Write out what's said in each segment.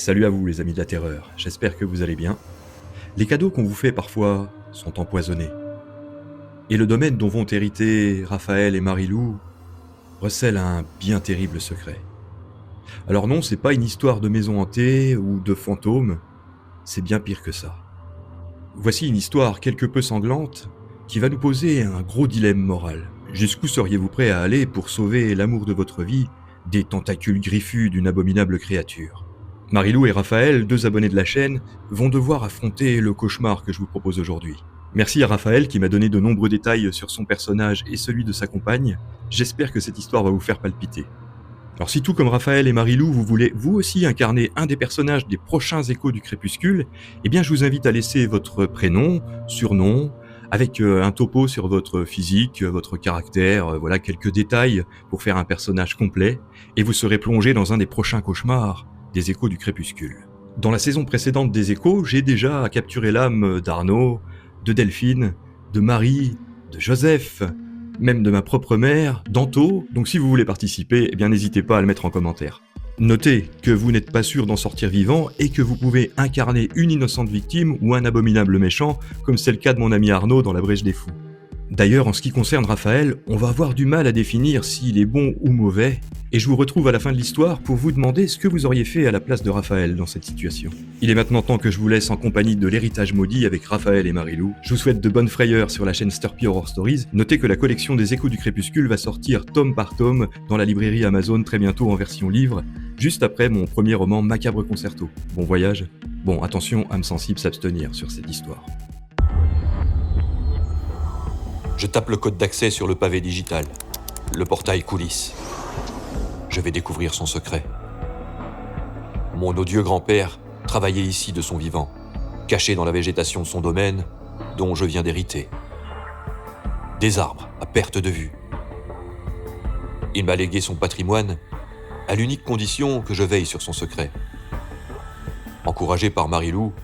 Salut à vous les amis de la terreur, j'espère que vous allez bien. Les cadeaux qu'on vous fait parfois sont empoisonnés. Et le domaine dont vont hériter Raphaël et Marie-Lou recèle un bien terrible secret. Alors non, c'est pas une histoire de maison hantée ou de fantômes, c'est bien pire que ça. Voici une histoire quelque peu sanglante qui va nous poser un gros dilemme moral. Jusqu'où seriez-vous prêt à aller pour sauver l'amour de votre vie des tentacules griffus d'une abominable créature ? Marie-Lou et Raphaël, deux abonnés de la chaîne, vont devoir affronter le cauchemar que je vous propose aujourd'hui. Merci à Raphaël qui m'a donné de nombreux détails sur son personnage et celui de sa compagne. J'espère que cette histoire va vous faire palpiter. Alors si tout comme Raphaël et Marie-Lou, vous voulez vous aussi incarner un des personnages des prochains échos du crépuscule, eh bien je vous invite à laisser votre prénom, surnom, avec un topo sur votre physique, votre caractère, voilà quelques détails pour faire un personnage complet, et vous serez plongé dans un des prochains cauchemars des échos du crépuscule. Dans la saison précédente des échos, j'ai déjà capturé l'âme d'Arnaud, de Delphine, de Marie, de Joseph, même de ma propre mère, d'Anto, donc si vous voulez participer, eh bien n'hésitez pas à le mettre en commentaire. Notez que vous n'êtes pas sûr d'en sortir vivant et que vous pouvez incarner une innocente victime ou un abominable méchant, comme c'est le cas de mon ami Arnaud dans La Brèche des Fous. D'ailleurs, en ce qui concerne Raphaël, on va avoir du mal à définir s'il est bon ou mauvais, et je vous retrouve à la fin de l'histoire pour vous demander ce que vous auriez fait à la place de Raphaël dans cette situation. Il est maintenant temps que je vous laisse en compagnie de l'héritage maudit avec Raphaël et Marie-Lou. Je vous souhaite de bonnes frayeurs sur la chaîne Sturpy Horror Stories. Notez que la collection des échos du crépuscule va sortir tome par tome dans la librairie Amazon très bientôt en version livre, juste après mon premier roman Macabre Concerto. Bon voyage. Bon, attention, âme sensible s'abstenir sur cette histoire. Je tape le code d'accès sur le pavé digital. Le portail coulisse. Je vais découvrir son secret. Mon odieux grand-père travaillait ici de son vivant, caché dans la végétation de son domaine, dont je viens d'hériter. Des arbres à perte de vue. Il m'a légué son patrimoine à l'unique condition que je veille sur son secret. Encouragé par Marie-Lou,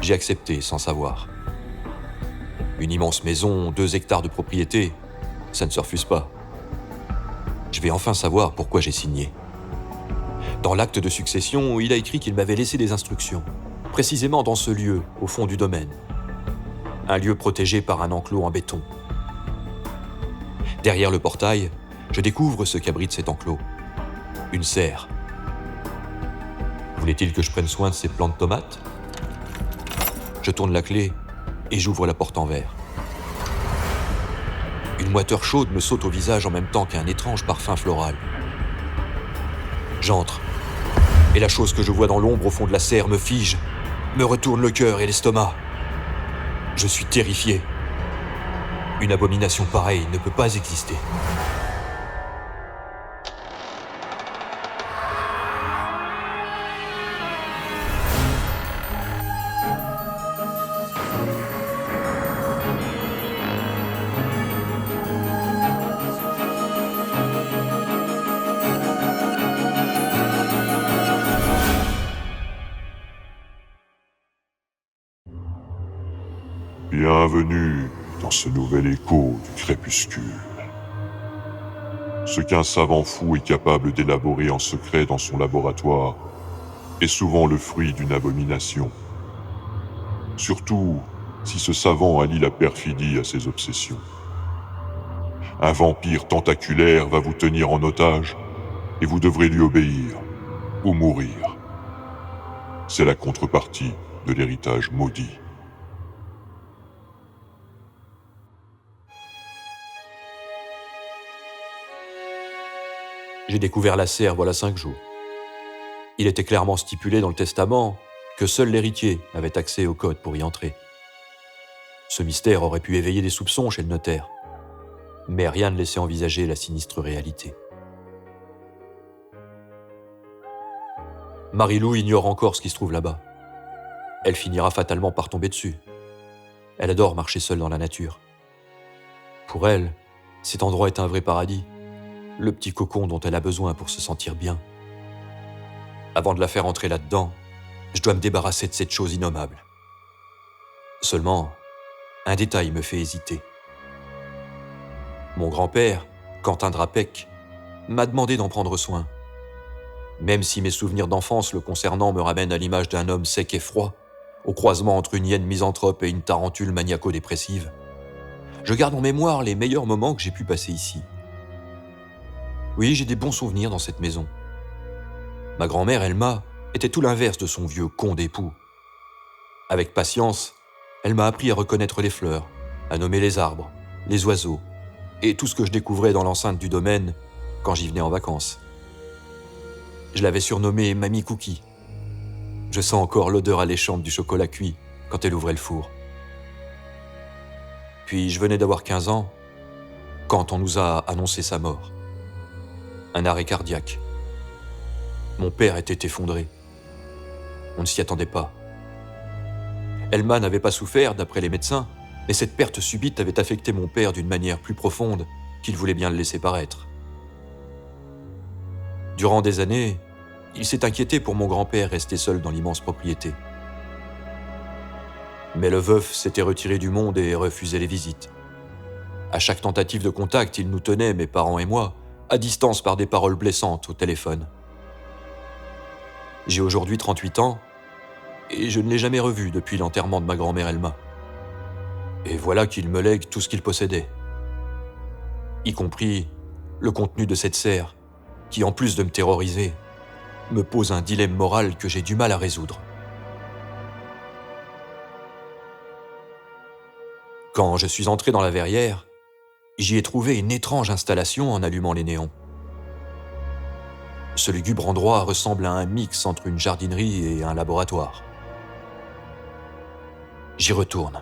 j'ai accepté sans savoir. Une immense maison, 2 hectares de propriété, ça ne se refuse pas. Je vais enfin savoir pourquoi j'ai signé. Dans l'acte de succession, il a écrit qu'il m'avait laissé des instructions, précisément dans ce lieu, au fond du domaine. Un lieu protégé par un enclos en béton. Derrière le portail, je découvre ce qu'abrite cet enclos. Une serre. Voulait-il que je prenne soin de ces plants de tomates ? Je tourne la clé et j'ouvre la porte en verre. Une moiteur chaude me saute au visage en même temps qu'un étrange parfum floral. J'entre, et la chose que je vois dans l'ombre au fond de la serre me fige, me retourne le cœur et l'estomac. Je suis terrifié. Une abomination pareille ne peut pas exister. Bienvenue dans ce nouvel écho du crépuscule. Ce qu'un savant fou est capable d'élaborer en secret dans son laboratoire est souvent le fruit d'une abomination. Surtout si ce savant allie la perfidie à ses obsessions. Un vampire tentaculaire va vous tenir en otage et vous devrez lui obéir ou mourir. C'est la contrepartie de l'héritage maudit. J'ai découvert la serre voilà 5 jours. Il était clairement stipulé dans le testament que seul l'héritier avait accès au code pour y entrer. Ce mystère aurait pu éveiller des soupçons chez le notaire, mais rien ne laissait envisager la sinistre réalité. Marie-Lou ignore encore ce qui se trouve là-bas. Elle finira fatalement par tomber dessus. Elle adore marcher seule dans la nature. Pour elle, cet endroit est un vrai paradis, le petit cocon dont elle a besoin pour se sentir bien. Avant de la faire entrer là-dedans, je dois me débarrasser de cette chose innommable. Seulement, un détail me fait hésiter. Mon grand-père, Quentin Drapec, m'a demandé d'en prendre soin. Même si mes souvenirs d'enfance le concernant me ramènent à l'image d'un homme sec et froid, au croisement entre une hyène misanthrope et une tarentule maniaco-dépressive, je garde en mémoire les meilleurs moments que j'ai pu passer ici. Oui, j'ai des bons souvenirs dans cette maison. Ma grand-mère, Elma, était tout l'inverse de son vieux con d'époux. Avec patience, elle m'a appris à reconnaître les fleurs, à nommer les arbres, les oiseaux, et tout ce que je découvrais dans l'enceinte du domaine quand j'y venais en vacances. Je l'avais surnommée Mamie Cookie. Je sens encore l'odeur alléchante du chocolat cuit quand elle ouvrait le four. Puis je venais d'avoir 15 ans quand on nous a annoncé sa mort. Un arrêt cardiaque. Mon père était effondré. On ne s'y attendait pas. Elma n'avait pas souffert, d'après les médecins, mais cette perte subite avait affecté mon père d'une manière plus profonde qu'il voulait bien le laisser paraître. Durant des années, il s'est inquiété pour mon grand-père resté seul dans l'immense propriété. Mais le veuf s'était retiré du monde et refusait les visites. À chaque tentative de contact, il nous tenait, mes parents et moi, à distance par des paroles blessantes au téléphone. J'ai aujourd'hui 38 ans et je ne l'ai jamais revu depuis l'enterrement de ma grand-mère Elma. Et voilà qu'il me lègue tout ce qu'il possédait, y compris le contenu de cette serre qui, en plus de me terroriser, me pose un dilemme moral que j'ai du mal à résoudre. Quand je suis entré dans la verrière, j'y ai trouvé une étrange installation en allumant les néons. Ce lugubre endroit ressemble à un mix entre une jardinerie et un laboratoire. J'y retourne,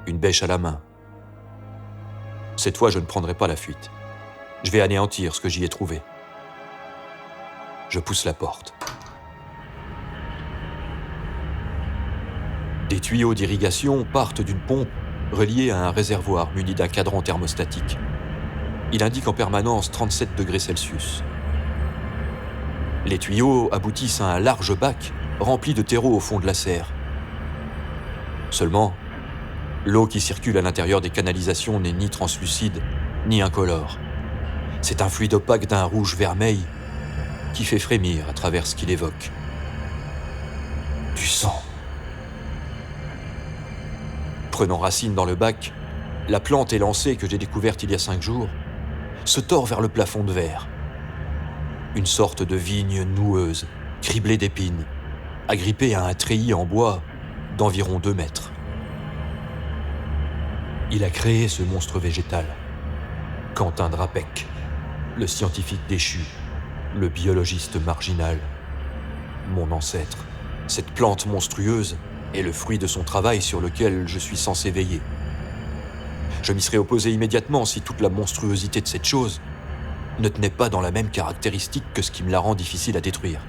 une bêche à la main. Cette fois, je ne prendrai pas la fuite. Je vais anéantir ce que j'y ai trouvé. Je pousse la porte. Des tuyaux d'irrigation partent d'une pompe reliée à un réservoir muni d'un cadran thermostatique. Il indique en permanence 37 degrés Celsius. Les tuyaux aboutissent à un large bac rempli de terreau au fond de la serre. Seulement, l'eau qui circule à l'intérieur des canalisations n'est ni translucide, ni incolore. C'est un fluide opaque d'un rouge-vermeil qui fait frémir à travers ce qu'il évoque. Du sang. Prenant racine dans le bac, la plante élancée que j'ai découverte il y a 5 jours se tord vers le plafond de verre. Une sorte de vigne noueuse, criblée d'épines, agrippée à un treillis en bois d'environ 2 mètres. Il a créé ce monstre végétal. Quentin Drapec, le scientifique déchu, le biologiste marginal. Mon ancêtre, cette plante monstrueuse est le fruit de son travail sur lequel je suis censé veiller. Je m'y serais opposé immédiatement si toute la monstruosité de cette chose ne tenait pas dans la même caractéristique que ce qui me la rend difficile à détruire.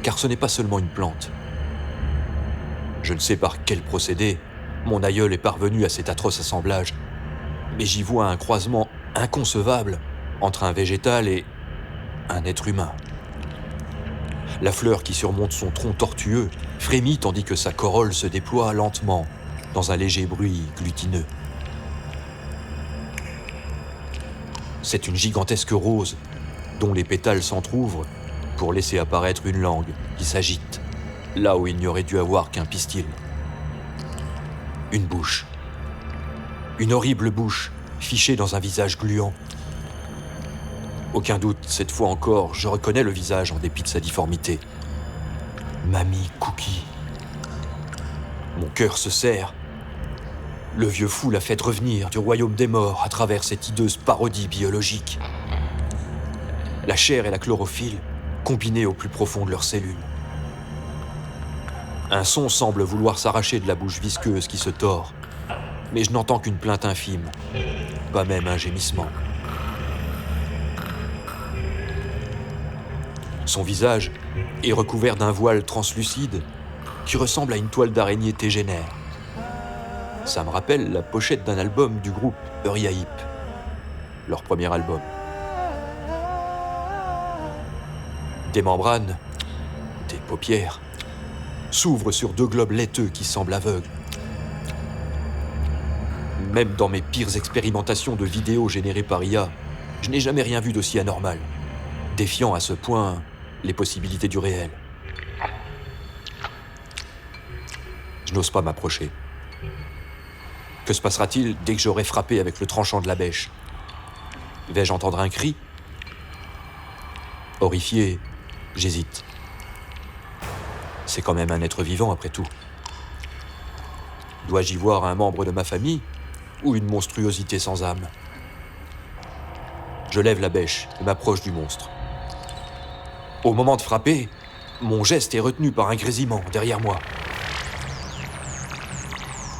Car ce n'est pas seulement une plante. Je ne sais par quel procédé mon aïeul est parvenu à cet atroce assemblage, mais j'y vois un croisement inconcevable entre un végétal et un être humain. La fleur qui surmonte son tronc tortueux frémit tandis que sa corolle se déploie lentement dans un léger bruit glutineux. C'est une gigantesque rose dont les pétales s'entr'ouvrent pour laisser apparaître une langue qui s'agite là où il n'y aurait dû avoir qu'un pistil. Une bouche. Une horrible bouche fichée dans un visage gluant. Aucun doute, cette fois encore, je reconnais le visage en dépit de sa difformité. Mamie Cookie. Mon cœur se serre. Le vieux fou l'a fait revenir du royaume des morts à travers cette hideuse parodie biologique. La chair et la chlorophylle combinées au plus profond de leurs cellules. Un son semble vouloir s'arracher de la bouche visqueuse qui se tord, mais je n'entends qu'une plainte infime, pas même un gémissement. Son visage est recouvert d'un voile translucide qui ressemble à une toile d'araignée tégénaire. Ça me rappelle la pochette d'un album du groupe Uriah Heep, leur premier album. Des membranes, des paupières, s'ouvrent sur 2 globes laiteux qui semblent aveugles. Même dans mes pires expérimentations de vidéos générées par IA, je n'ai jamais rien vu d'aussi anormal. défiant à ce point les possibilités du réel. Je n'ose pas m'approcher. Que se passera-t-il dès que j'aurai frappé avec le tranchant de la bêche? Vais-je entendre un cri? Horrifié, j'hésite. C'est quand même un être vivant après tout. Dois-je y voir un membre de ma famille ou une monstruosité sans âme? Je lève la bêche et m'approche du monstre. Au moment de frapper, mon geste est retenu par un grésillement derrière moi.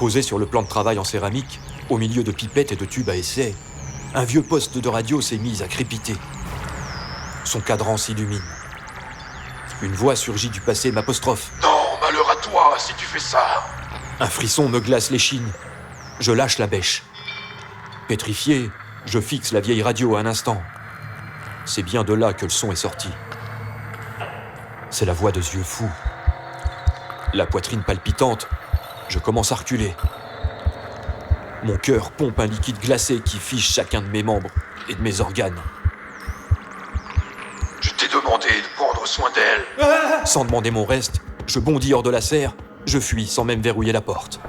Posé sur le plan de travail en céramique, au milieu de pipettes et de tubes à essai, un vieux poste de radio s'est mis à crépiter. Son cadran s'illumine. Une voix surgit du passé m'apostrophe. « Non, malheur à toi si tu fais ça !» Un frisson me glace l'échine. Je lâche la bêche. Pétrifié, je fixe la vieille radio un instant. C'est bien de là que le son est sorti. C'est la voix de ce vieux fou. La poitrine palpitante, je commence à reculer. Mon cœur pompe un liquide glacé qui fiche chacun de mes membres et de mes organes. Je t'ai demandé de prendre soin d'elle. Sans demander mon reste, je bondis hors de la serre, je fuis sans même verrouiller la porte.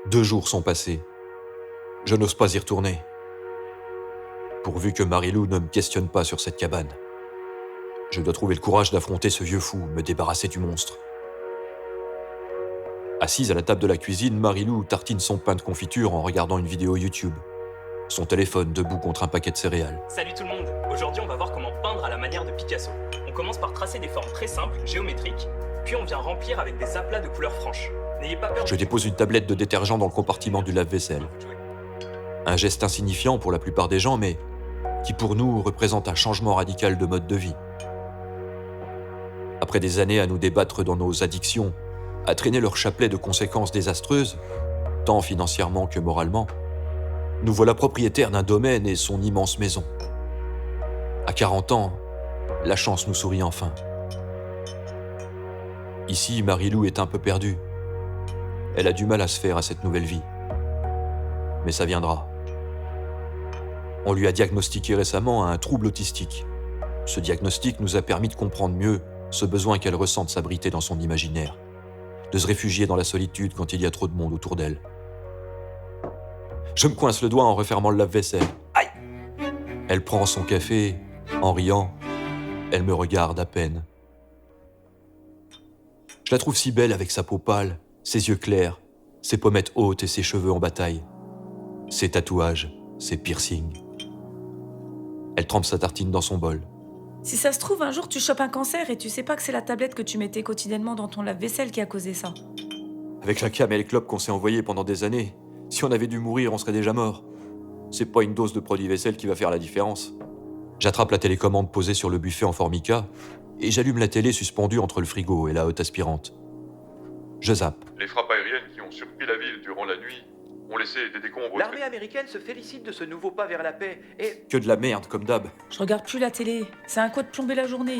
Deux jours sont passés. Je n'ose pas y retourner. Pourvu que Marilou ne me questionne pas sur cette cabane. Je dois trouver le courage d'affronter ce vieux fou, me débarrasser du monstre. Assise à la table de la cuisine, Marilou tartine son pain de confiture en regardant une vidéo YouTube. Son téléphone debout contre un paquet de céréales. Salut tout le monde. Aujourd'hui, on va voir comment peindre à la manière de Picasso. On commence par tracer des formes très simples, géométriques, puis on vient remplir avec des aplats de couleurs franches. N'ayez pas peur. Je dépose une tablette de détergent dans le compartiment du lave-vaisselle. Un geste insignifiant pour la plupart des gens, mais qui pour nous représente un changement radical de mode de vie. Après des années à nous débattre dans nos addictions, à traîner leur chapelet de conséquences désastreuses, tant financièrement que moralement, nous voilà propriétaires d'un domaine et son immense maison. À 40 ans, la chance nous sourit enfin. Ici, Marilou est un peu perdue. Elle a du mal à se faire à cette nouvelle vie. Mais ça viendra. On lui a diagnostiqué récemment un trouble autistique. Ce diagnostic nous a permis de comprendre mieux ce besoin qu'elle ressent de s'abriter dans son imaginaire, de se réfugier dans la solitude quand il y a trop de monde autour d'elle. Je me coince le doigt en refermant le lave-vaisselle. Aïe! Elle prend son café, en riant. Elle me regarde à peine. Je la trouve si belle avec sa peau pâle, ses yeux clairs, ses pommettes hautes et ses cheveux en bataille, ses tatouages, ses piercings. Elle trempe sa tartine dans son bol. Si ça se trouve, un jour tu chopes un cancer et tu sais pas que c'est la tablette que tu mettais quotidiennement dans ton lave-vaisselle qui a causé ça. Avec la cam et les clopes qu'on s'est envoyés pendant des années, si on avait dû mourir, on serait déjà mort. C'est pas une dose de produit vaisselle qui va faire la différence. J'attrape la télécommande posée sur le buffet en formica et j'allume la télé suspendue entre le frigo et la hotte aspirante. Je zappe. Les frappes aériennes qui ont surpris la ville durant la nuit ont laissé des décombres... L'armée américaine se félicite de ce nouveau pas vers la paix et... Que de la merde, comme d'hab. Je regarde plus la télé, c'est un coup de plomber la journée.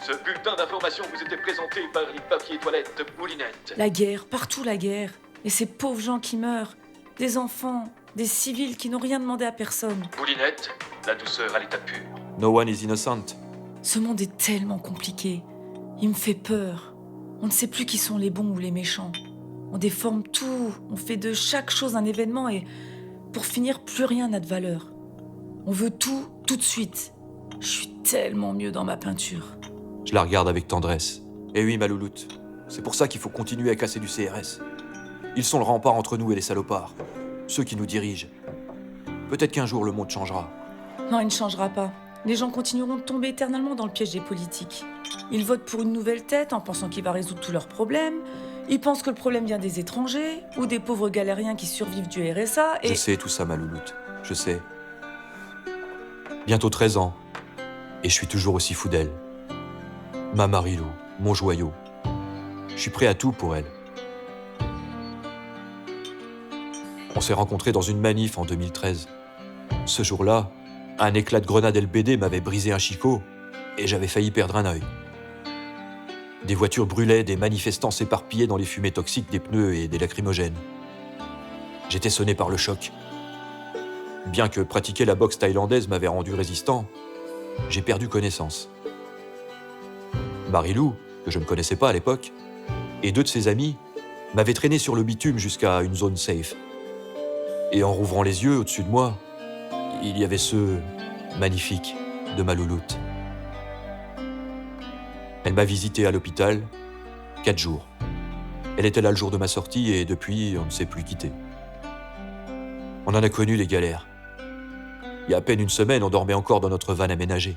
Ce bulletin d'information vous était présenté par les papiers toilettes de Moulinette. La guerre, partout la guerre. Et ces pauvres gens qui meurent. Des enfants, des civils qui n'ont rien demandé à personne. Moulinette, la douceur à l'état pur. No one is innocent. Ce monde est tellement compliqué. Il me fait peur. On ne sait plus qui sont les bons ou les méchants. On déforme tout, on fait de chaque chose un événement et pour finir, plus rien n'a de valeur. On veut tout, tout de suite. Je suis tellement mieux dans ma peinture. Je la regarde avec tendresse. Eh oui, ma louloute, c'est pour ça qu'il faut continuer à casser du CRS. Ils sont le rempart entre nous et les salopards. Ceux qui nous dirigent. Peut-être qu'un jour le monde changera. Non, il ne changera pas. Les gens continueront de tomber éternellement dans le piège des politiques. Ils votent pour une nouvelle tête en pensant qu'il va résoudre tous leurs problèmes. Ils pensent que le problème vient des étrangers ou des pauvres galériens qui survivent du RSA et... Je sais tout ça, ma louloute. Je sais. Bientôt 13 ans. Et je suis toujours aussi fou d'elle. Ma Marilou, mon joyau. Je suis prêt à tout pour elle. On s'est rencontrés dans une manif en 2013. Ce jour-là, un éclat de grenade LBD m'avait brisé un chicot et j'avais failli perdre un œil. Des voitures brûlaient, des manifestants s'éparpillaient dans les fumées toxiques des pneus et des lacrymogènes. J'étais sonné par le choc. Bien que pratiquer la boxe thaïlandaise m'avait rendu résistant, j'ai perdu connaissance. Marie-Lou, que je ne connaissais pas à l'époque, et 2 de ses amis m'avaient traîné sur le bitume jusqu'à une zone safe. Et en rouvrant les yeux au-dessus de moi, il y avait ce magnifique de ma louloute. Elle m'a visité à l'hôpital 4 jours. Elle était là le jour de ma sortie et depuis, on ne s'est plus quitté. On en a connu les galères. Il y a à peine une semaine, on dormait encore dans notre van aménagée.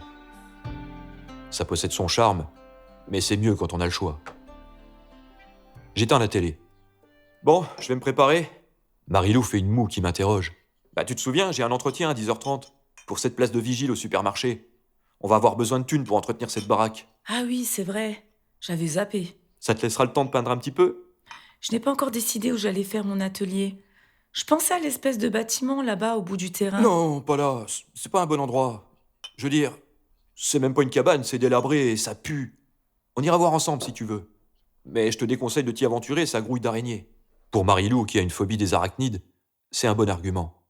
Ça possède son charme, mais c'est mieux quand on a le choix. J'éteins la télé. Bon, je vais me préparer. Marie-Lou fait une moue qui m'interroge. Bah tu te souviens, j'ai un entretien à 10h30 pour cette place de vigile au supermarché. On va avoir besoin de thunes pour entretenir cette baraque. Ah oui, c'est vrai. J'avais zappé. Ça te laissera le temps de peindre un petit peu ? Je n'ai pas encore décidé où j'allais faire mon atelier. Je pensais à l'espèce de bâtiment là-bas au bout du terrain. Non, pas là. C'est pas un bon endroit. Je veux dire, c'est même pas une cabane, c'est délabré et ça pue. On ira voir ensemble si tu veux. Mais je te déconseille de t'y aventurer, ça grouille d'araignées. Pour Marie-Lou, qui a une phobie des arachnides, c'est un bon argument.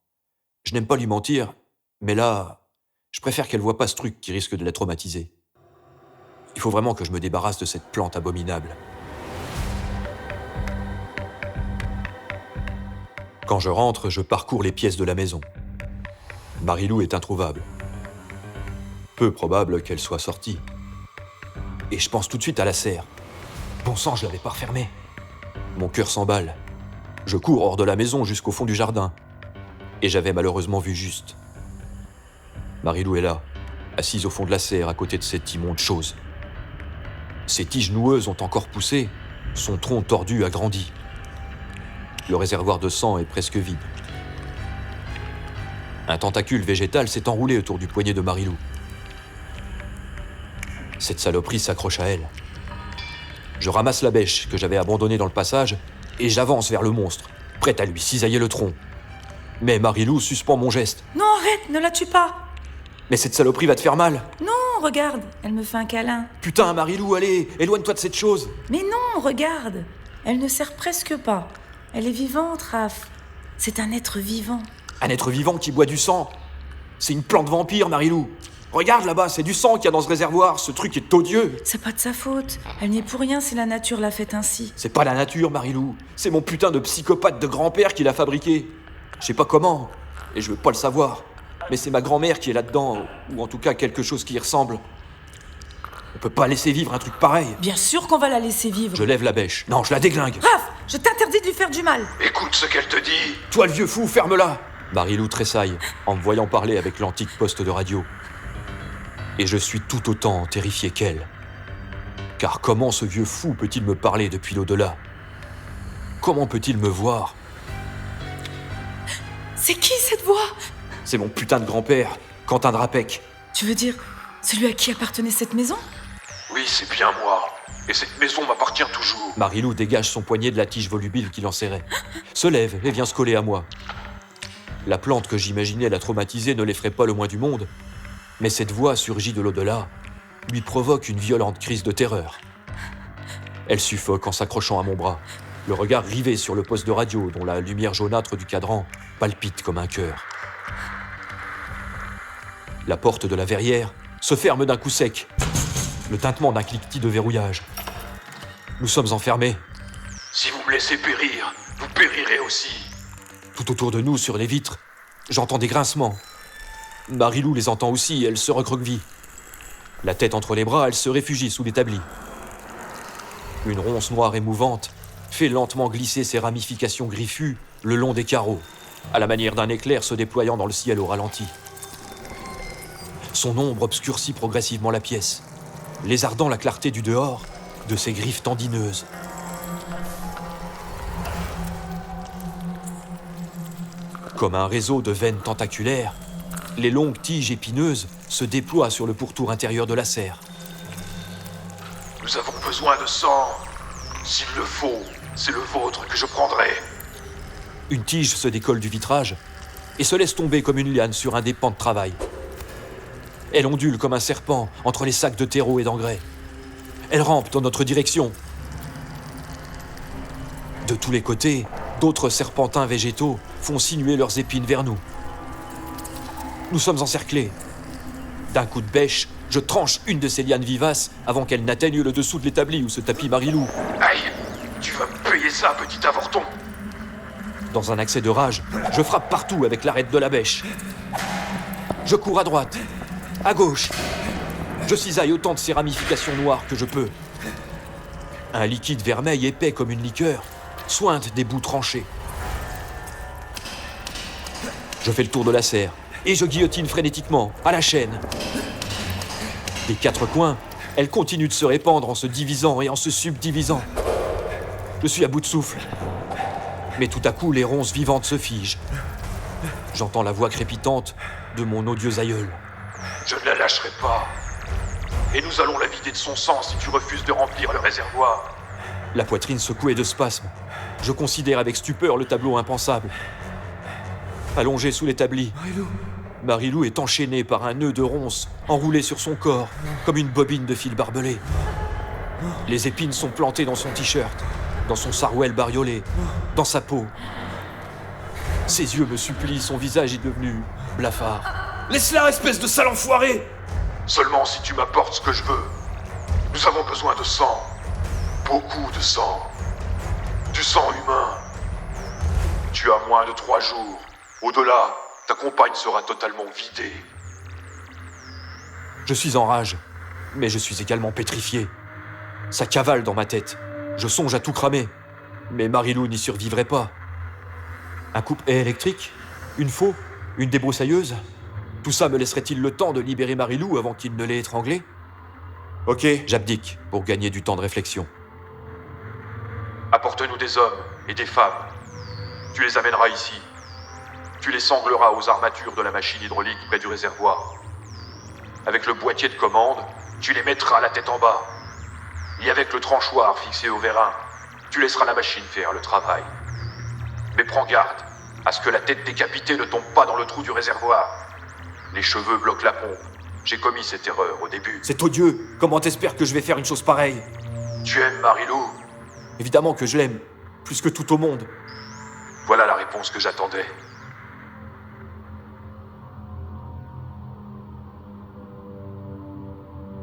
Je n'aime pas lui mentir, mais là, je préfère qu'elle voie pas ce truc qui risque de la traumatiser. Il faut vraiment que je me débarrasse de cette plante abominable. Quand je rentre, je parcours les pièces de la maison. Marie-Lou est introuvable. Peu probable qu'elle soit sortie. Et je pense tout de suite à la serre. Bon sang, je l'avais pas refermée. Mon cœur s'emballe. Je cours hors de la maison jusqu'au fond du jardin. Et j'avais malheureusement vu juste. Marie-Lou est là, assise au fond de la serre à côté de cette immonde chose. Ses tiges noueuses ont encore poussé, son tronc tordu a grandi. Le réservoir de sang est presque vide. Un tentacule végétal s'est enroulé autour du poignet de Marie-Lou. Cette saloperie s'accroche à elle. Je ramasse la bêche que j'avais abandonnée dans le passage et j'avance vers le monstre, prête à lui cisailler le tronc. Mais Marie-Lou suspend mon geste. Non, arrête, ne la tue pas. Mais cette saloperie va te faire mal. Non, regarde, elle me fait un câlin. Putain, Marie-Lou, allez, éloigne-toi de cette chose. Mais non, regarde, elle ne sert presque pas. Elle est vivante, Raph. C'est un être vivant. Un être vivant qui boit du sang. C'est une plante vampire, Marie-Lou. Regarde là-bas, c'est du sang qu'il y a dans ce réservoir. Ce truc est odieux. C'est pas de sa faute. Elle n'y est pour rien si la nature l'a faite ainsi. C'est pas la nature, Marie-Lou. C'est mon putain de psychopathe de grand-père qui l'a fabriqué. Je sais pas comment, et je veux pas le savoir. Mais c'est ma grand-mère qui est là-dedans, ou en tout cas quelque chose qui y ressemble. On peut pas laisser vivre un truc pareil. Bien sûr qu'on va la laisser vivre. Je lève la bêche. Non, je la déglingue. Raph, je t'interdis de lui faire du mal. Écoute ce qu'elle te dit. Toi, le vieux fou, ferme-la. Marie-Lou tressaille en me voyant parler avec l'antique poste de radio. Et je suis tout autant terrifié qu'elle. Car comment ce vieux fou peut-il me parler depuis l'au-delà ? Comment peut-il me voir ? C'est qui cette voix ? C'est mon putain de grand-père, Quentin Drapec. Tu veux dire celui à qui appartenait cette maison ? Oui, c'est bien moi. Et cette maison m'appartient toujours. Marie-Lou dégage son poignet de la tige volubile qui l'enserrait, se lève et vient se coller à moi. La plante que j'imaginais la traumatiser ne l'effraie pas le moins du monde, mais cette voix surgit de l'au-delà, lui provoque une violente crise de terreur. Elle suffoque en s'accrochant à mon bras, le regard rivé sur le poste de radio dont la lumière jaunâtre du cadran palpite comme un cœur. La porte de la verrière se ferme d'un coup sec, le tintement d'un cliquetis de verrouillage. Nous sommes enfermés. Si vous me laissez périr, vous périrez aussi. Tout autour de nous, sur les vitres, j'entends des grincements. Marie-Lou les entend aussi, elle se recroqueville. La tête entre les bras, elle se réfugie sous l'établi. Une ronce noire émouvante fait lentement glisser ses ramifications griffues le long des carreaux, à la manière d'un éclair se déployant dans le ciel au ralenti. Son ombre obscurcit progressivement la pièce, lézardant la clarté du dehors de ses griffes tendineuses. Comme un réseau de veines tentaculaires, les longues tiges épineuses se déploient sur le pourtour intérieur de la serre. Nous avons besoin de sang. S'il le faut, c'est le vôtre que je prendrai. Une tige se décolle du vitrage et se laisse tomber comme une liane sur un des pans de travail. Elle ondule comme un serpent entre les sacs de terreau et d'engrais. Elle rampe dans notre direction. De tous les côtés, d'autres serpentins végétaux font sinuer leurs épines vers nous. Nous sommes encerclés. D'un coup de bêche, je tranche une de ces lianes vivaces avant qu'elle n'atteigne le dessous de l'établi où se tapit Marilou. Aïe, tu vas me payer ça, petit avorton. Dans un accès de rage, je frappe partout avec l'arête de la bêche. Je cours à droite, à gauche. Je cisaille autant de ces ramifications noires que je peux. Un liquide vermeil épais comme une liqueur sointe des bouts tranchés. Je fais le tour de la serre et je guillotine frénétiquement, à la chaîne. Des quatre coins, elle continue de se répandre en se divisant et en se subdivisant. Je suis à bout de souffle. Mais tout à coup, les ronces vivantes se figent. J'entends la voix crépitante de mon odieux aïeul. Je ne la lâcherai pas. Et nous allons la vider de son sang si tu refuses de remplir le réservoir. La poitrine secouée de spasmes. Je considère avec stupeur le tableau impensable. Allongée sous l'établi, Marilou est enchaînée par un nœud de ronces enroulé sur son corps, comme une bobine de fil barbelé. Les épines sont plantées dans son t-shirt, dans son sarouel bariolé, dans sa peau. Ses yeux me supplient, son visage est devenu blafard. Laisse-la, espèce de sale enfoiré! Seulement si tu m'apportes ce que je veux. Nous avons besoin de sang. Beaucoup de sang. Du sang humain. Tu as moins de 3 jours. Au-delà, ta compagne sera totalement vidée. Je suis en rage, mais je suis également pétrifié. Ça cavale dans ma tête. Je songe à tout cramer. Mais Marilou n'y survivrait pas. Un coupe-haie électrique? Une faux? Une débroussailleuse? Tout ça me laisserait-il le temps de libérer Marilou avant qu'il ne l'ait étranglée? Ok, j'abdique pour gagner du temps de réflexion. Apporte-nous des hommes et des femmes. Tu les amèneras ici. Tu les sangleras aux armatures de la machine hydraulique près du réservoir. Avec le boîtier de commande, tu les mettras la tête en bas. Et avec le tranchoir fixé au vérin, tu laisseras la machine faire le travail. Mais prends garde à ce que la tête décapitée ne tombe pas dans le trou du réservoir. Les cheveux bloquent la pompe. J'ai commis cette erreur au début. C'est odieux. Comment t'espères que je vais faire une chose pareille? Tu aimes Marilou? Évidemment que je l'aime, plus que tout au monde. Voilà la réponse que j'attendais.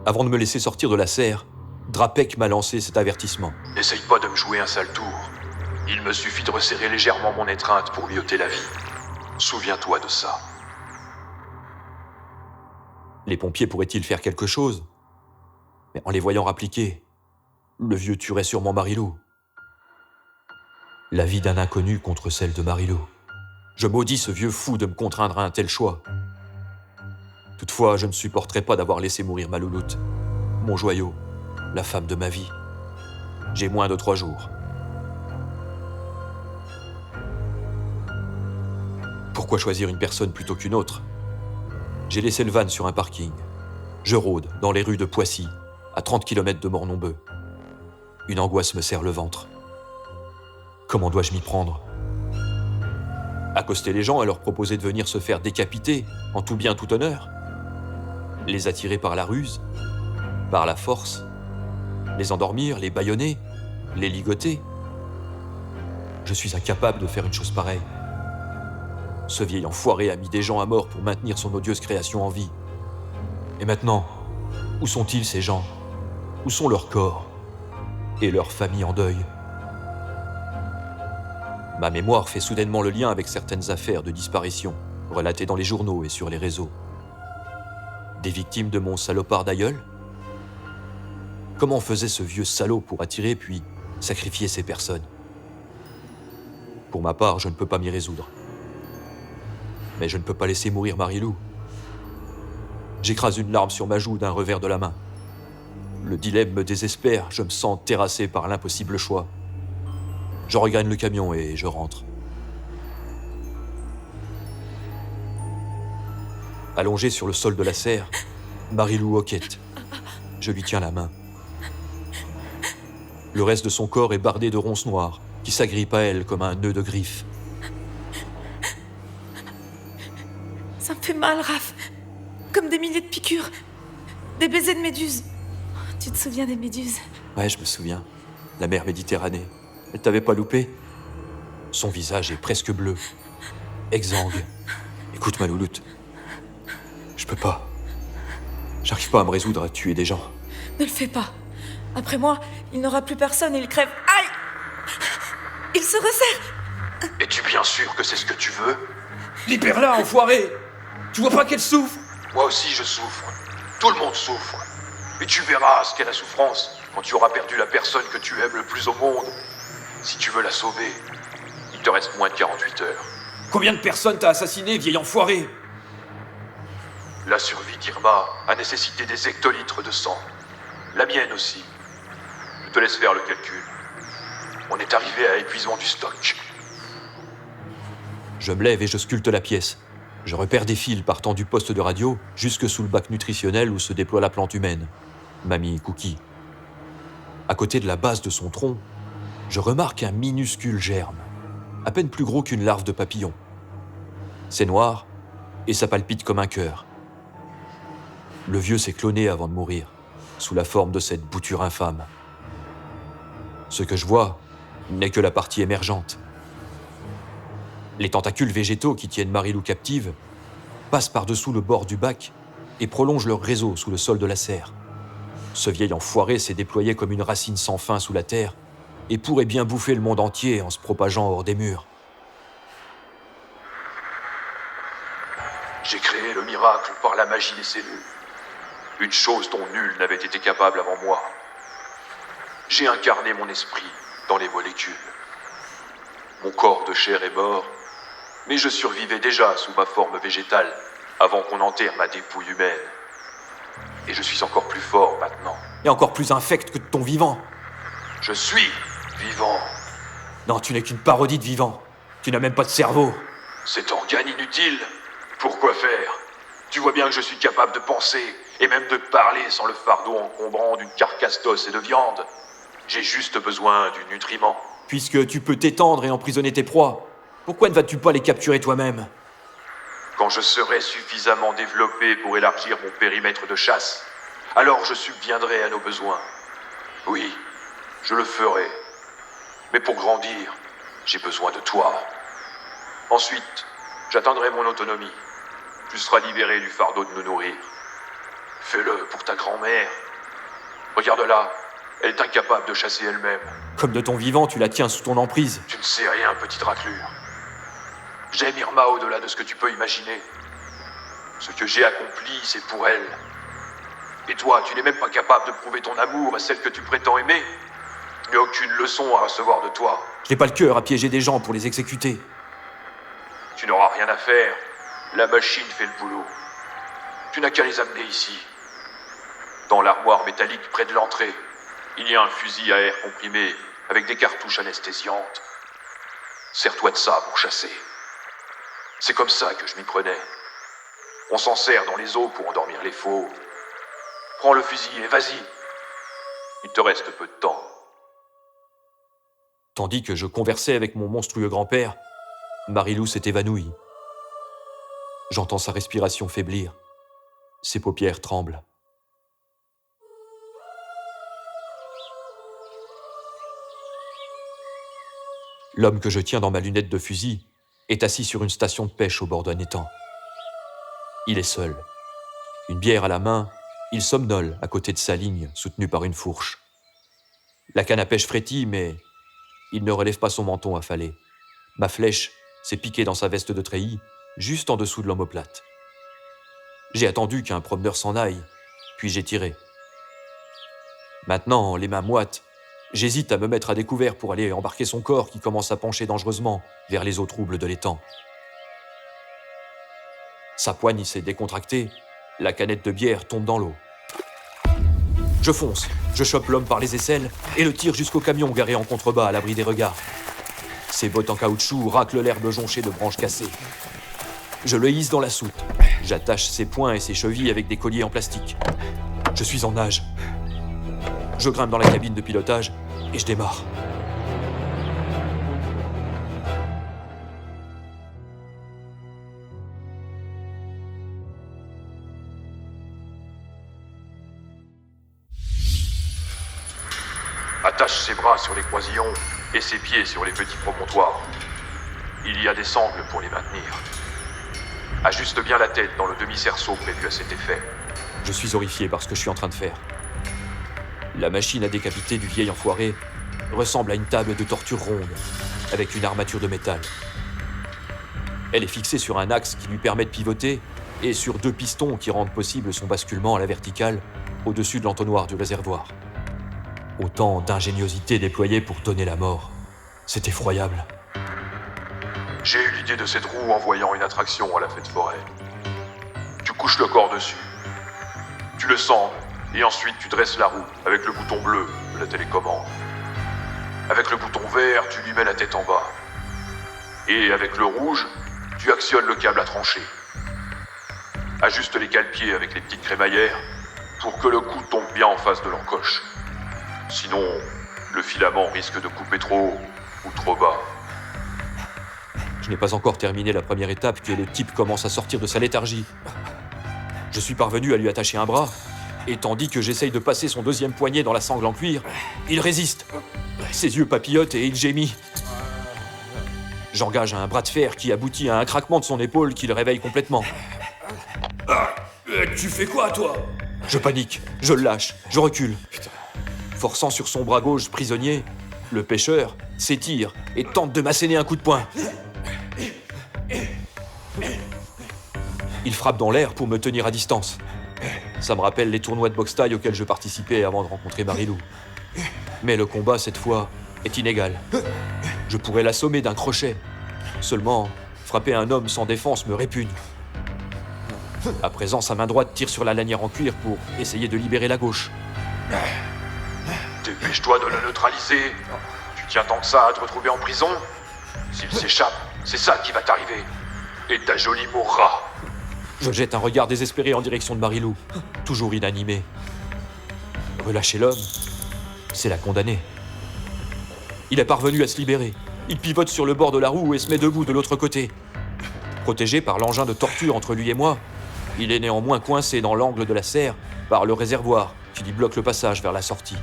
Avant de me laisser sortir de la serre, Drapek m'a lancé cet avertissement. N'essaye pas de me jouer un sale tour. Il me suffit de resserrer légèrement mon étreinte pour lui ôter la vie. Souviens-toi de ça. Les pompiers pourraient-ils faire quelque chose? Mais en les voyant rappliquer, le vieux tuerait sûrement Marilou. La vie d'un inconnu contre celle de Marilou. Je maudis ce vieux fou de me contraindre à un tel choix. Toutefois, je ne supporterais pas d'avoir laissé mourir ma louloute, mon joyau, la femme de ma vie. J'ai moins de 3 jours. Pourquoi choisir une personne plutôt qu'une autre? J'ai laissé le van sur un parking. Je rôde dans les rues de Poissy, à 30 km de Mornon-Beu. Une angoisse me serre le ventre. Comment dois-je m'y prendre? Accoster les gens et leur proposer de venir se faire décapiter, en tout bien tout honneur? Les attirer par la ruse? Par la force? Les endormir, les bâillonner? Les ligoter? Je suis incapable de faire une chose pareille. Ce vieil enfoiré a mis des gens à mort pour maintenir son odieuse création en vie. Et maintenant, où sont-ils ces gens? Où sont leurs corps? Et leurs familles en deuil? Ma mémoire fait soudainement le lien avec certaines affaires de disparition, relatées dans les journaux et sur les réseaux. Des victimes de mon salopard d'aïeul? Comment faisait ce vieux salaud pour attirer puis sacrifier ces personnes? Pour ma part, je ne peux pas m'y résoudre. Mais je ne peux pas laisser mourir Marilou. J'écrase une larme sur ma joue d'un revers de la main. Le dilemme me désespère, je me sens terrassé par l'impossible choix. Je regagne le camion et je rentre. Allongé sur le sol de la serre, Marilou hoquette. Je lui tiens la main. Le reste de son corps est bardé de ronces noires qui s'agrippent à elle comme un nœud de griffes. Ça me fait mal, Raph. Comme des milliers de piqûres. Des baisers de méduse. Tu te souviens des méduses? Ouais, je me souviens. La mer Méditerranée. Elle t'avait pas loupé? Son visage est presque bleu. Exsangue. Écoute, ma louloute. Je peux pas. J'arrive pas à me résoudre à tuer des gens. Ne le fais pas. Après moi, il n'aura plus personne et il crève. Aïe! Il se resserre! Es-tu bien sûr que c'est ce que tu veux? Libère-la, enfoiré! Tu vois pas qu'elle souffre? Moi aussi je souffre. Tout le monde souffre. Et tu verras ce qu'est la souffrance quand tu auras perdu la personne que tu aimes le plus au monde. Si tu veux la sauver, il te reste moins de 48 heures. Combien de personnes t'as assassiné, vieil enfoiré? La survie d'Irma a nécessité des hectolitres de sang. La mienne aussi. Je te laisse faire le calcul. On est arrivé à épuisement du stock. Je me lève et je sculpte la pièce. Je repère des fils partant du poste de radio jusque sous le bac nutritionnel où se déploie la plante humaine. Mamie Cookie. À côté de la base de son tronc, je remarque un minuscule germe, à peine plus gros qu'une larve de papillon. C'est noir et ça palpite comme un cœur. Le vieux s'est cloné avant de mourir, sous la forme de cette bouture infâme. Ce que je vois n'est que la partie émergente. Les tentacules végétaux qui tiennent Marilou captive passent par-dessous le bord du bac et prolongent leur réseau sous le sol de la serre. Ce vieil enfoiré s'est déployé comme une racine sans fin sous la terre et pourrait bien bouffer le monde entier en se propageant hors des murs. J'ai créé le miracle par la magie des cellules. Une chose dont nul n'avait été capable avant moi. J'ai incarné mon esprit dans les molécules. Mon corps de chair est mort, mais je survivais déjà sous ma forme végétale avant qu'on enterre ma dépouille humaine. Et je suis encore plus fort maintenant. Et encore plus infect que de ton vivant. Je suis vivant. Non, tu n'es qu'une parodie de vivant. Tu n'as même pas de cerveau. Cet organe inutile, pourquoi faire? Tu vois bien que je suis capable de penser et même de parler sans le fardeau encombrant d'une carcasse d'os et de viande. J'ai juste besoin du nutriment. Puisque tu peux t'étendre et emprisonner tes proies, pourquoi ne vas-tu pas les capturer toi-même? Quand je serai suffisamment développé pour élargir mon périmètre de chasse, alors je subviendrai à nos besoins. Oui, je le ferai. Mais pour grandir, j'ai besoin de toi. Ensuite, j'atteindrai mon autonomie. Tu seras libéré du fardeau de nous nourrir. Fais-le pour ta grand-mère. Regarde-la, elle est incapable de chasser elle-même. Comme de ton vivant, tu la tiens sous ton emprise. Tu ne sais rien, petite raclure. J'aime Irma au-delà de ce que tu peux imaginer. Ce que j'ai accompli, c'est pour elle. Et toi, tu n'es même pas capable de prouver ton amour à celle que tu prétends aimer. Il n'y a aucune leçon à recevoir de toi. Je n'ai pas le cœur à piéger des gens pour les exécuter. Tu n'auras rien à faire. La machine fait le boulot. Tu n'as qu'à les amener ici. Dans l'armoire métallique près de l'entrée, il y a un fusil à air comprimé avec des cartouches anesthésiantes. Sers-toi de ça pour chasser. C'est comme ça que je m'y prenais. On s'en sert dans les eaux pour endormir les fauves. Prends le fusil et vas-y. Il te reste peu de temps. Tandis que je conversais avec mon monstrueux grand-père, Marilou s'est évanouie. J'entends sa respiration faiblir. Ses paupières tremblent. L'homme que je tiens dans ma lunette de fusil est assis sur une station de pêche au bord d'un étang. Il est seul. Une bière à la main, il somnole à côté de sa ligne, soutenue par une fourche. La canne à pêche frétille, mais il ne relève pas son menton affalé. Ma flèche s'est piquée dans sa veste de treillis, juste en dessous de l'omoplate. J'ai attendu qu'un promeneur s'en aille, puis j'ai tiré. Maintenant, les mains moites, j'hésite à me mettre à découvert pour aller embarquer son corps qui commence à pencher dangereusement vers les eaux troubles de l'étang. Sa poigne s'est décontractée, la canette de bière tombe dans l'eau. Je fonce, je chope l'homme par les aisselles et le tire jusqu'au camion garé en contrebas à l'abri des regards. Ses bottes en caoutchouc raclent l'herbe jonchée de branches cassées. Je le hisse dans la soute. J'attache ses poings et ses chevilles avec des colliers en plastique. Je suis en nage. Je grimpe dans la cabine de pilotage et je démarre. ses bras sur les croisillons et ses pieds sur les petits promontoires. Il y a des sangles pour les maintenir. Ajuste bien la tête dans le demi-cerceau prévu à cet effet. Je suis horrifié par ce que je suis en train de faire. La machine à décapiter du vieil enfoiré ressemble à une table de torture ronde, avec une armature de métal. Elle est fixée sur un axe qui lui permet de pivoter et sur 2 pistons qui rendent possible son basculement à la verticale au-dessus de l'entonnoir du réservoir. Autant d'ingéniosité déployée pour donner la mort. C'est effroyable. J'ai eu l'idée de cette roue en voyant une attraction à la fête forêt. Tu couches le corps dessus. Tu le sangles, et ensuite tu dresses la roue avec le bouton bleu de la télécommande. Avec le bouton vert, tu lui mets la tête en bas. Et avec le rouge, tu actionnes le câble à trancher. Ajuste les cale-pieds avec les petites crémaillères pour que le coup tombe bien en face de l'encoche. Sinon, le filament risque de couper trop haut ou trop bas. Je n'ai pas encore terminé la première étape que le type commence à sortir de sa léthargie. Je suis parvenu à lui attacher un bras, et tandis que j'essaye de passer son 2e poignet dans la sangle en cuir, il résiste. Ses yeux papillotent et il gémit. J'engage un bras de fer qui aboutit à un craquement de son épaule qui le réveille complètement. Tu fais quoi, toi? Je panique, je le lâche, je recule. Forçant sur son bras gauche prisonnier, le pêcheur s'étire et tente de m'asséner un coup de poing. Il frappe dans l'air pour me tenir à distance. Ça me rappelle les tournois de boxe thaï auxquels je participais avant de rencontrer Marilou. Mais le combat, cette fois, est inégal. Je pourrais l'assommer d'un crochet. Seulement, frapper un homme sans défense me répugne. À présent, sa main droite tire sur la lanière en cuir pour essayer de libérer la gauche. Dépêche-toi de le neutraliser. Tu tiens tant que ça à te retrouver en prison? S'il s'échappe, c'est ça qui va t'arriver. Et ta jolie mourra. Je jette un regard désespéré en direction de Marilou, toujours inanimée. Relâcher l'homme, c'est la condamner. Il est parvenu à se libérer. Il pivote sur le bord de la roue et se met debout de l'autre côté. Protégé par l'engin de torture entre lui et moi, il est néanmoins coincé dans l'angle de la serre par le réservoir qui lui bloque le passage vers la sortie.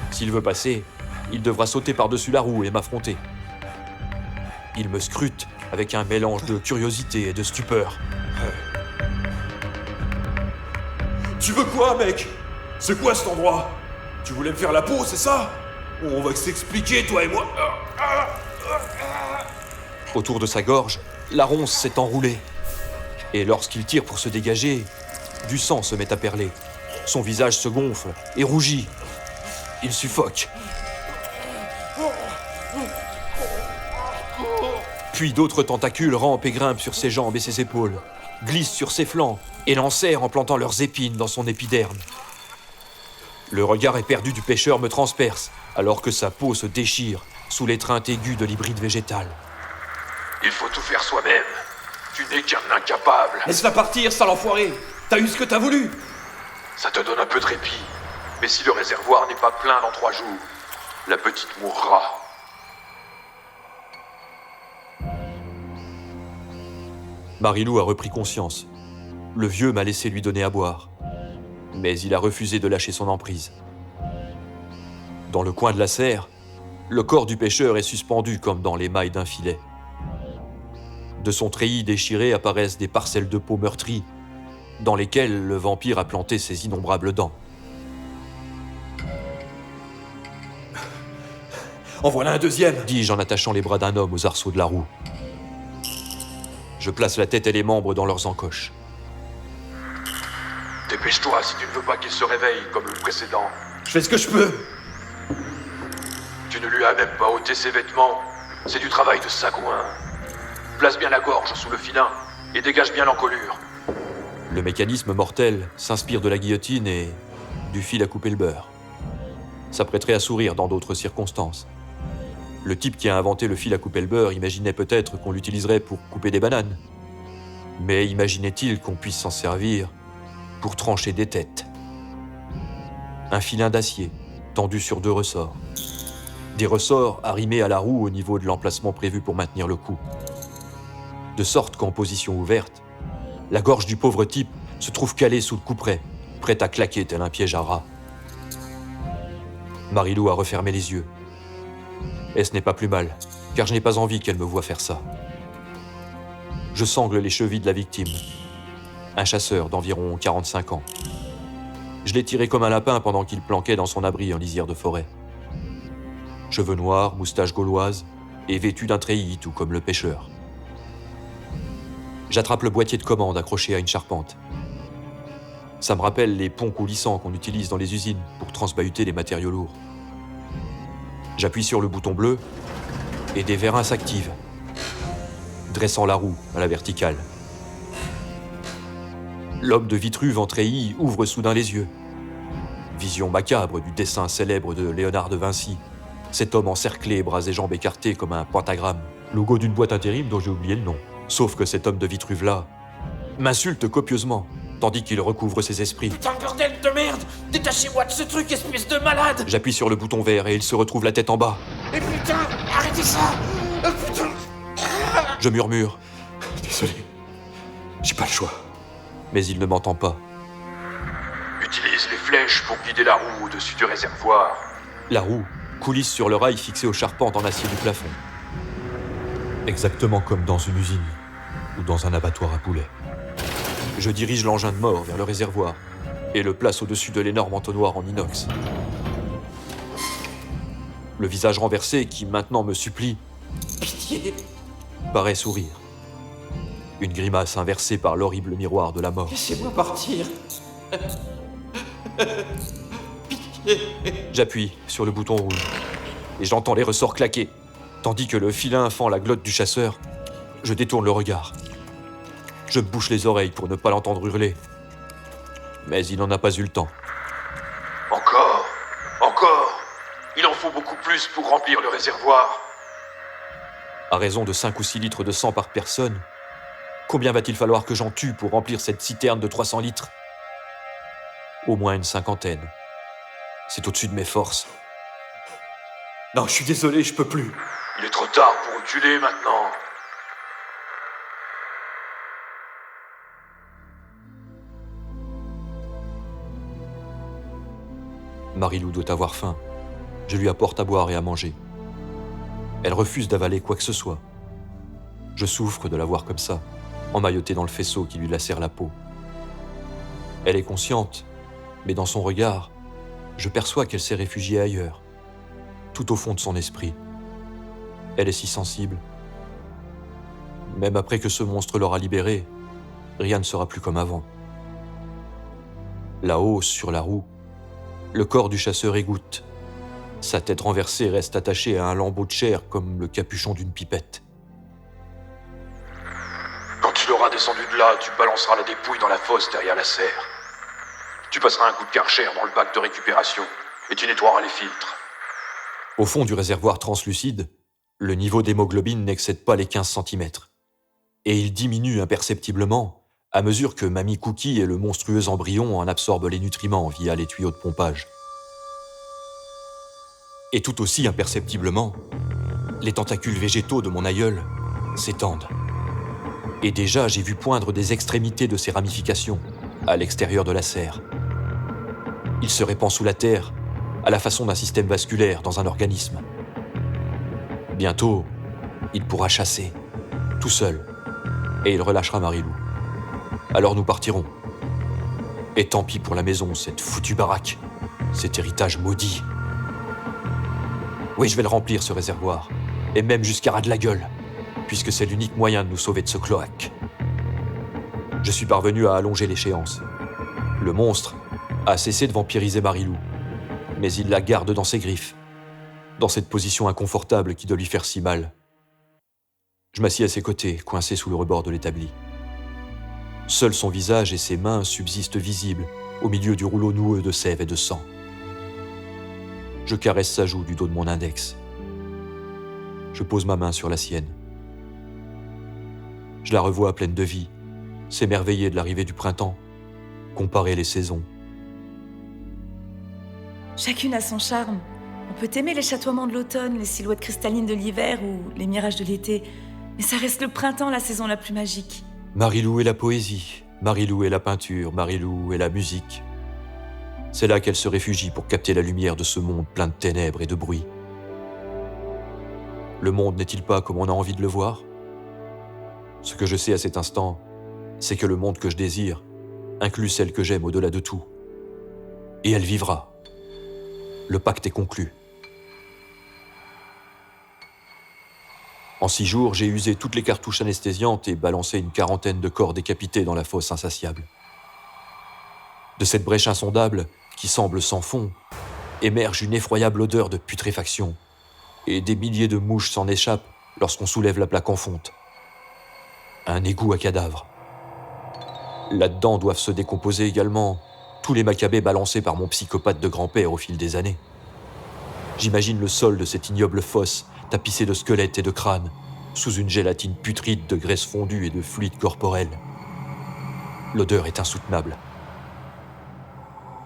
S'il veut passer, il devra sauter par-dessus la roue et m'affronter. Il me scrute avec un mélange de curiosité et de stupeur. Tu veux quoi, mec? C'est quoi cet endroit? Tu voulais me faire la peau, c'est ça? On va s'expliquer, toi et moi. Autour de sa gorge, la ronce s'est enroulée. Et lorsqu'il tire pour se dégager, du sang se met à perler. Son visage se gonfle et rougit. Il suffoque. Puis d'autres tentacules rampent et grimpent sur ses jambes et ses épaules, glissent sur ses flancs et l'enserrent en plantant leurs épines dans son épiderme. Le regard éperdu du pêcheur me transperce, alors que sa peau se déchire sous l'étreinte aiguë de l'hybride végétal. Il faut tout faire soi-même. Tu n'es qu'un incapable. Laisse-la partir, sale enfoiré. T'as eu ce que t'as voulu. Ça te donne un peu de répit. Mais si le réservoir n'est pas plein dans 3 jours, la petite mourra. Marilou a repris conscience. Le vieux m'a laissé lui donner à boire. Mais il a refusé de lâcher son emprise. Dans le coin de la serre, le corps du pêcheur est suspendu comme dans les mailles d'un filet. De son treillis déchiré apparaissent des parcelles de peau meurtrie, dans lesquelles le vampire a planté ses innombrables dents. En voilà un deuxième, dis-je en attachant les bras d'un homme aux arceaux de la roue. Je place la tête et les membres dans leurs encoches. Dépêche-toi si tu ne veux pas qu'il se réveille comme le précédent. Je fais ce que je peux. Tu ne lui as même pas ôté ses vêtements. C'est du travail de sagouin. Place bien la gorge sous le filin et dégage bien l'encolure. Le mécanisme mortel s'inspire de la guillotine et du fil à couper le beurre. Ça prêterait à sourire dans d'autres circonstances. Le type qui a inventé le fil à couper le beurre imaginait peut-être qu'on l'utiliserait pour couper des bananes. Mais imaginait-il qu'on puisse s'en servir pour trancher des têtes? Un filin d'acier, tendu sur 2 ressorts. Des ressorts arrimés à la roue au niveau de l'emplacement prévu pour maintenir le coup. De sorte qu'en position ouverte, la gorge du pauvre type se trouve calée sous le couperet, prête à claquer tel un piège à rats. Marilou a refermé les yeux. Et ce n'est pas plus mal, car je n'ai pas envie qu'elle me voie faire ça. Je sangle les chevilles de la victime, un chasseur d'environ 45 ans. Je l'ai tiré comme un lapin pendant qu'il planquait dans son abri en lisière de forêt. Cheveux noirs, moustache gauloise, et vêtu d'un treillis tout comme le pêcheur. J'attrape le boîtier de commande accroché à une charpente. Ça me rappelle les ponts coulissants qu'on utilise dans les usines pour transbahuter les matériaux lourds. J'appuie sur le bouton bleu et des vérins s'activent, dressant la roue à la verticale. L'homme de Vitruve en treillis ouvre soudain les yeux. Vision macabre du dessin célèbre de Léonard de Vinci. Cet homme encerclé, bras et jambes écartés comme un pentagramme. Logo d'une boîte intérim dont j'ai oublié le nom. Sauf que cet homme de Vitruve-là m'insulte copieusement, tandis qu'il recouvre ses esprits. Putain de bordel de merde! Détachez-moi de ce truc, espèce de malade! J'appuie sur le bouton vert et il se retrouve la tête en bas. Et putain, arrêtez ça! Putain! Je murmure, Désolé. J'ai pas le choix. mais il ne m'entend pas. Utilise les flèches pour guider la roue au-dessus du réservoir. La roue coulisse sur le rail fixé aux charpentes en acier du plafond. Exactement comme dans une usine ou dans un abattoir à poulets. Je dirige l'engin de mort vers le réservoir et le place au-dessus de l'énorme entonnoir en inox. Le visage renversé, qui maintenant me supplie, Pitié! paraît sourire. Une grimace inversée par l'horrible miroir de la mort. Laissez-moi partir! J'appuie sur le bouton rouge et j'entends les ressorts claquer. Tandis que le filin fend la glotte du chasseur, je détourne le regard. Je me bouche les oreilles pour ne pas l'entendre hurler. Mais il n'en a pas eu le temps. Encore. Il en faut beaucoup plus pour remplir le réservoir. À raison de 5 ou 6 litres de sang par personne, combien va-t-il falloir que j'en tue pour remplir cette citerne de 300 litres? Au moins une 50aine. C'est au-dessus de mes forces. Non, je suis désolé, je peux plus. Il est trop tard pour reculer maintenant. Marilou doit avoir faim. Je lui apporte à boire et à manger. Elle refuse d'avaler quoi que ce soit. Je souffre de la voir comme ça, emmaillotée dans le faisceau qui lui lacère la peau. Elle est consciente, mais dans son regard, je perçois qu'elle s'est réfugiée ailleurs, tout au fond de son esprit. Elle est si sensible. Même après que ce monstre l'aura libérée, rien ne sera plus comme avant. Là-haut, sur la roue, le corps du chasseur égoutte. Sa tête renversée reste attachée à un lambeau de chair comme le capuchon d'une pipette. Quand tu l'auras descendu de là, tu balanceras la dépouille dans la fosse derrière la serre. Tu passeras un coup de karcher dans le bac de récupération et tu nettoieras les filtres. Au fond du réservoir translucide, le niveau d'hémoglobine n'excède pas les 15 cm. Et il diminue imperceptiblement à mesure que Mamie Cookie et le monstrueux embryon en absorbent les nutriments via les tuyaux de pompage. Et tout aussi imperceptiblement, les tentacules végétaux de mon aïeul s'étendent. Et déjà, j'ai vu poindre des extrémités de ces ramifications à l'extérieur de la serre. Il se répand sous la terre à la façon d'un système vasculaire dans un organisme. Bientôt, il pourra chasser, tout seul, et il relâchera Marilou. Alors nous partirons. Et tant pis pour la maison, cette foutue baraque, cet héritage maudit. Oui, je vais le remplir, ce réservoir, et même jusqu'à ras de la gueule, puisque c'est l'unique moyen de nous sauver de ce cloaque. Je suis parvenu à allonger l'échéance. Le monstre a cessé de vampiriser Marilou, mais il la garde dans ses griffes, dans cette position inconfortable qui doit lui faire si mal. Je m'assieds à ses côtés, coincé sous le rebord de l'établi. Seul son visage et ses mains subsistent visibles au milieu du rouleau noueux de sève et de sang. Je caresse sa joue du dos de mon index. Je pose ma main sur la sienne. Je la revois pleine de vie, s'émerveiller de l'arrivée du printemps, comparer les saisons. Chacune a son charme. On peut aimer les chatoiements de l'automne, les silhouettes cristallines de l'hiver ou les mirages de l'été. Mais ça reste le printemps, la saison la plus magique. Marilou et la poésie, Marilou et la peinture, Marilou et la musique. C'est là qu'elle se réfugie pour capter la lumière de ce monde plein de ténèbres et de bruit. Le monde n'est-il pas comme on a envie de le voir ? Ce que je sais à cet instant, c'est que le monde que je désire inclut celle que j'aime au-delà de tout. Et elle vivra. Le pacte est conclu. En 6 jours, j'ai usé toutes les cartouches anesthésiantes et balancé une 40aine de corps décapités dans la fosse insatiable. De cette brèche insondable, qui semble sans fond, émerge une effroyable odeur de putréfaction, et des milliers de mouches s'en échappent lorsqu'on soulève la plaque en fonte. Un égout à cadavres. Là-dedans doivent se décomposer également tous les macabées balancés par mon psychopathe de grand-père au fil des années. J'imagine le sol de cette ignoble fosse tapissé de squelettes et de crânes, sous une gélatine putride de graisse fondue et de fluide corporel. L'odeur est insoutenable.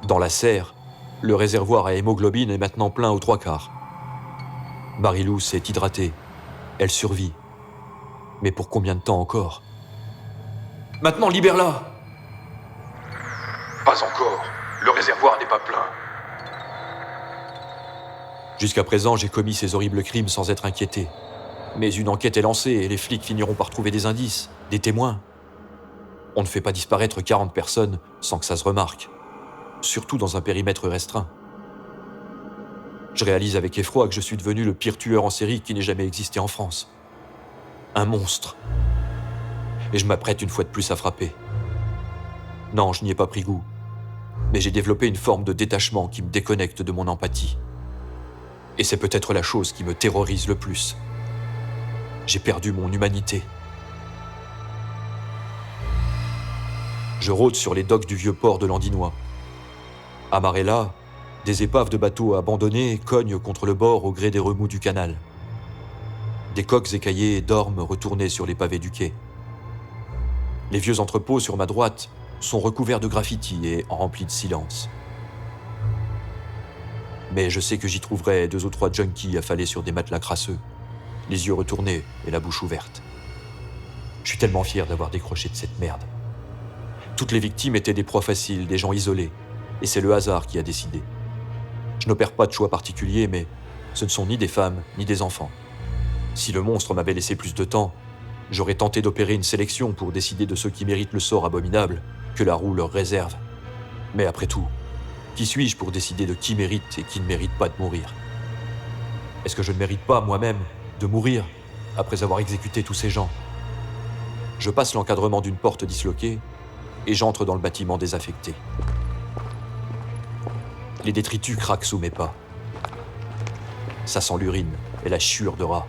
Dans la serre, le réservoir à hémoglobine est maintenant plein aux 3/4. Marie-Lou s'est hydratée. Elle survit. Mais pour combien de temps encore ? Maintenant, libère-la ! Pas encore. Le réservoir n'est pas plein. Jusqu'à présent, j'ai commis ces horribles crimes sans être inquiété. Mais une enquête est lancée et les flics finiront par trouver des indices, des témoins. On ne fait pas disparaître 40 personnes sans que ça se remarque. Surtout dans un périmètre restreint. Je réalise avec effroi que je suis devenu le pire tueur en série qui n'ait jamais existé en France. Un monstre. Et je m'apprête une fois de plus à frapper. Non, je n'y ai pas pris goût. Mais j'ai développé une forme de détachement qui me déconnecte de mon empathie. Et c'est peut-être la chose qui me terrorise le plus. J'ai perdu mon humanité. Je rôde sur les docks du vieux port de l'Andinois. Amarrés là, des épaves de bateaux abandonnés cognent contre le bord au gré des remous du canal. Des coqs écaillés dorment retournés sur les pavés du quai. Les vieux entrepôts sur ma droite sont recouverts de graffitis et remplis de silence. Mais je sais que j'y trouverai 2 ou 3 junkies affalés sur des matelas crasseux, les yeux retournés et la bouche ouverte. Je suis tellement fier d'avoir décroché de cette merde. Toutes les victimes étaient des proies faciles, des gens isolés, et c'est le hasard qui a décidé. Je n'opère pas de choix particulier, mais ce ne sont ni des femmes, ni des enfants. Si le monstre m'avait laissé plus de temps, j'aurais tenté d'opérer une sélection pour décider de ceux qui méritent le sort abominable que la roue leur réserve. Mais après tout, qui suis-je pour décider de qui mérite et qui ne mérite pas de mourir ? Est-ce que je ne mérite pas, moi-même, de mourir après avoir exécuté tous ces gens ? Je passe l'encadrement d'une porte disloquée et j'entre dans le bâtiment désaffecté. Les détritus craquent sous mes pas. Ça sent l'urine et la chiure de rat.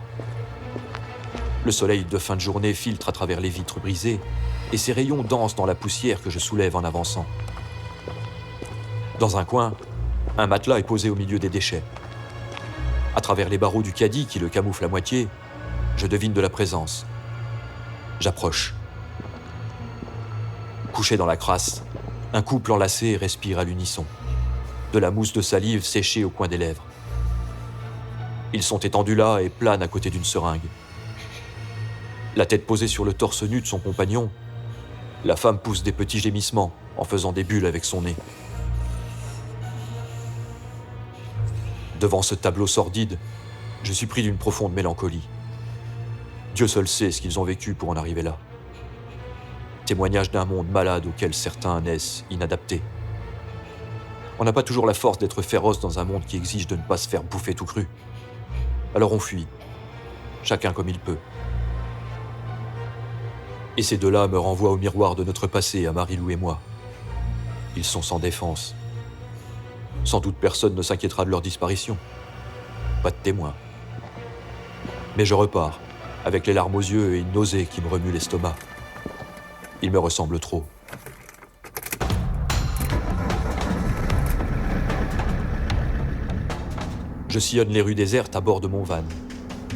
Le soleil de fin de journée filtre à travers les vitres brisées et ses rayons dansent dans la poussière que je soulève en avançant. Dans un coin, un matelas est posé au milieu des déchets. À travers les barreaux du caddie qui le camoufle à moitié, je devine de la présence. J'approche. Couché dans la crasse, un couple enlacé respire à l'unisson. De la mousse de salive séchée au coin des lèvres. Ils sont étendus là et planent à côté d'une seringue. La tête posée sur le torse nu de son compagnon, la femme pousse des petits gémissements en faisant des bulles avec son nez. Devant ce tableau sordide, je suis pris d'une profonde mélancolie. Dieu seul sait ce qu'ils ont vécu pour en arriver là. Témoignage d'un monde malade auquel certains naissent inadaptés. On n'a pas toujours la force d'être féroce dans un monde qui exige de ne pas se faire bouffer tout cru. Alors on fuit, chacun comme il peut. Et ces deux-là me renvoient au miroir de notre passé, à Marie-Lou et moi. Ils sont sans défense. Sans doute personne ne s'inquiétera de leur disparition. Pas de témoin. Mais je repars, avec les larmes aux yeux et une nausée qui me remue l'estomac. Ils me ressemblent trop. Je sillonne les rues désertes à bord de mon van.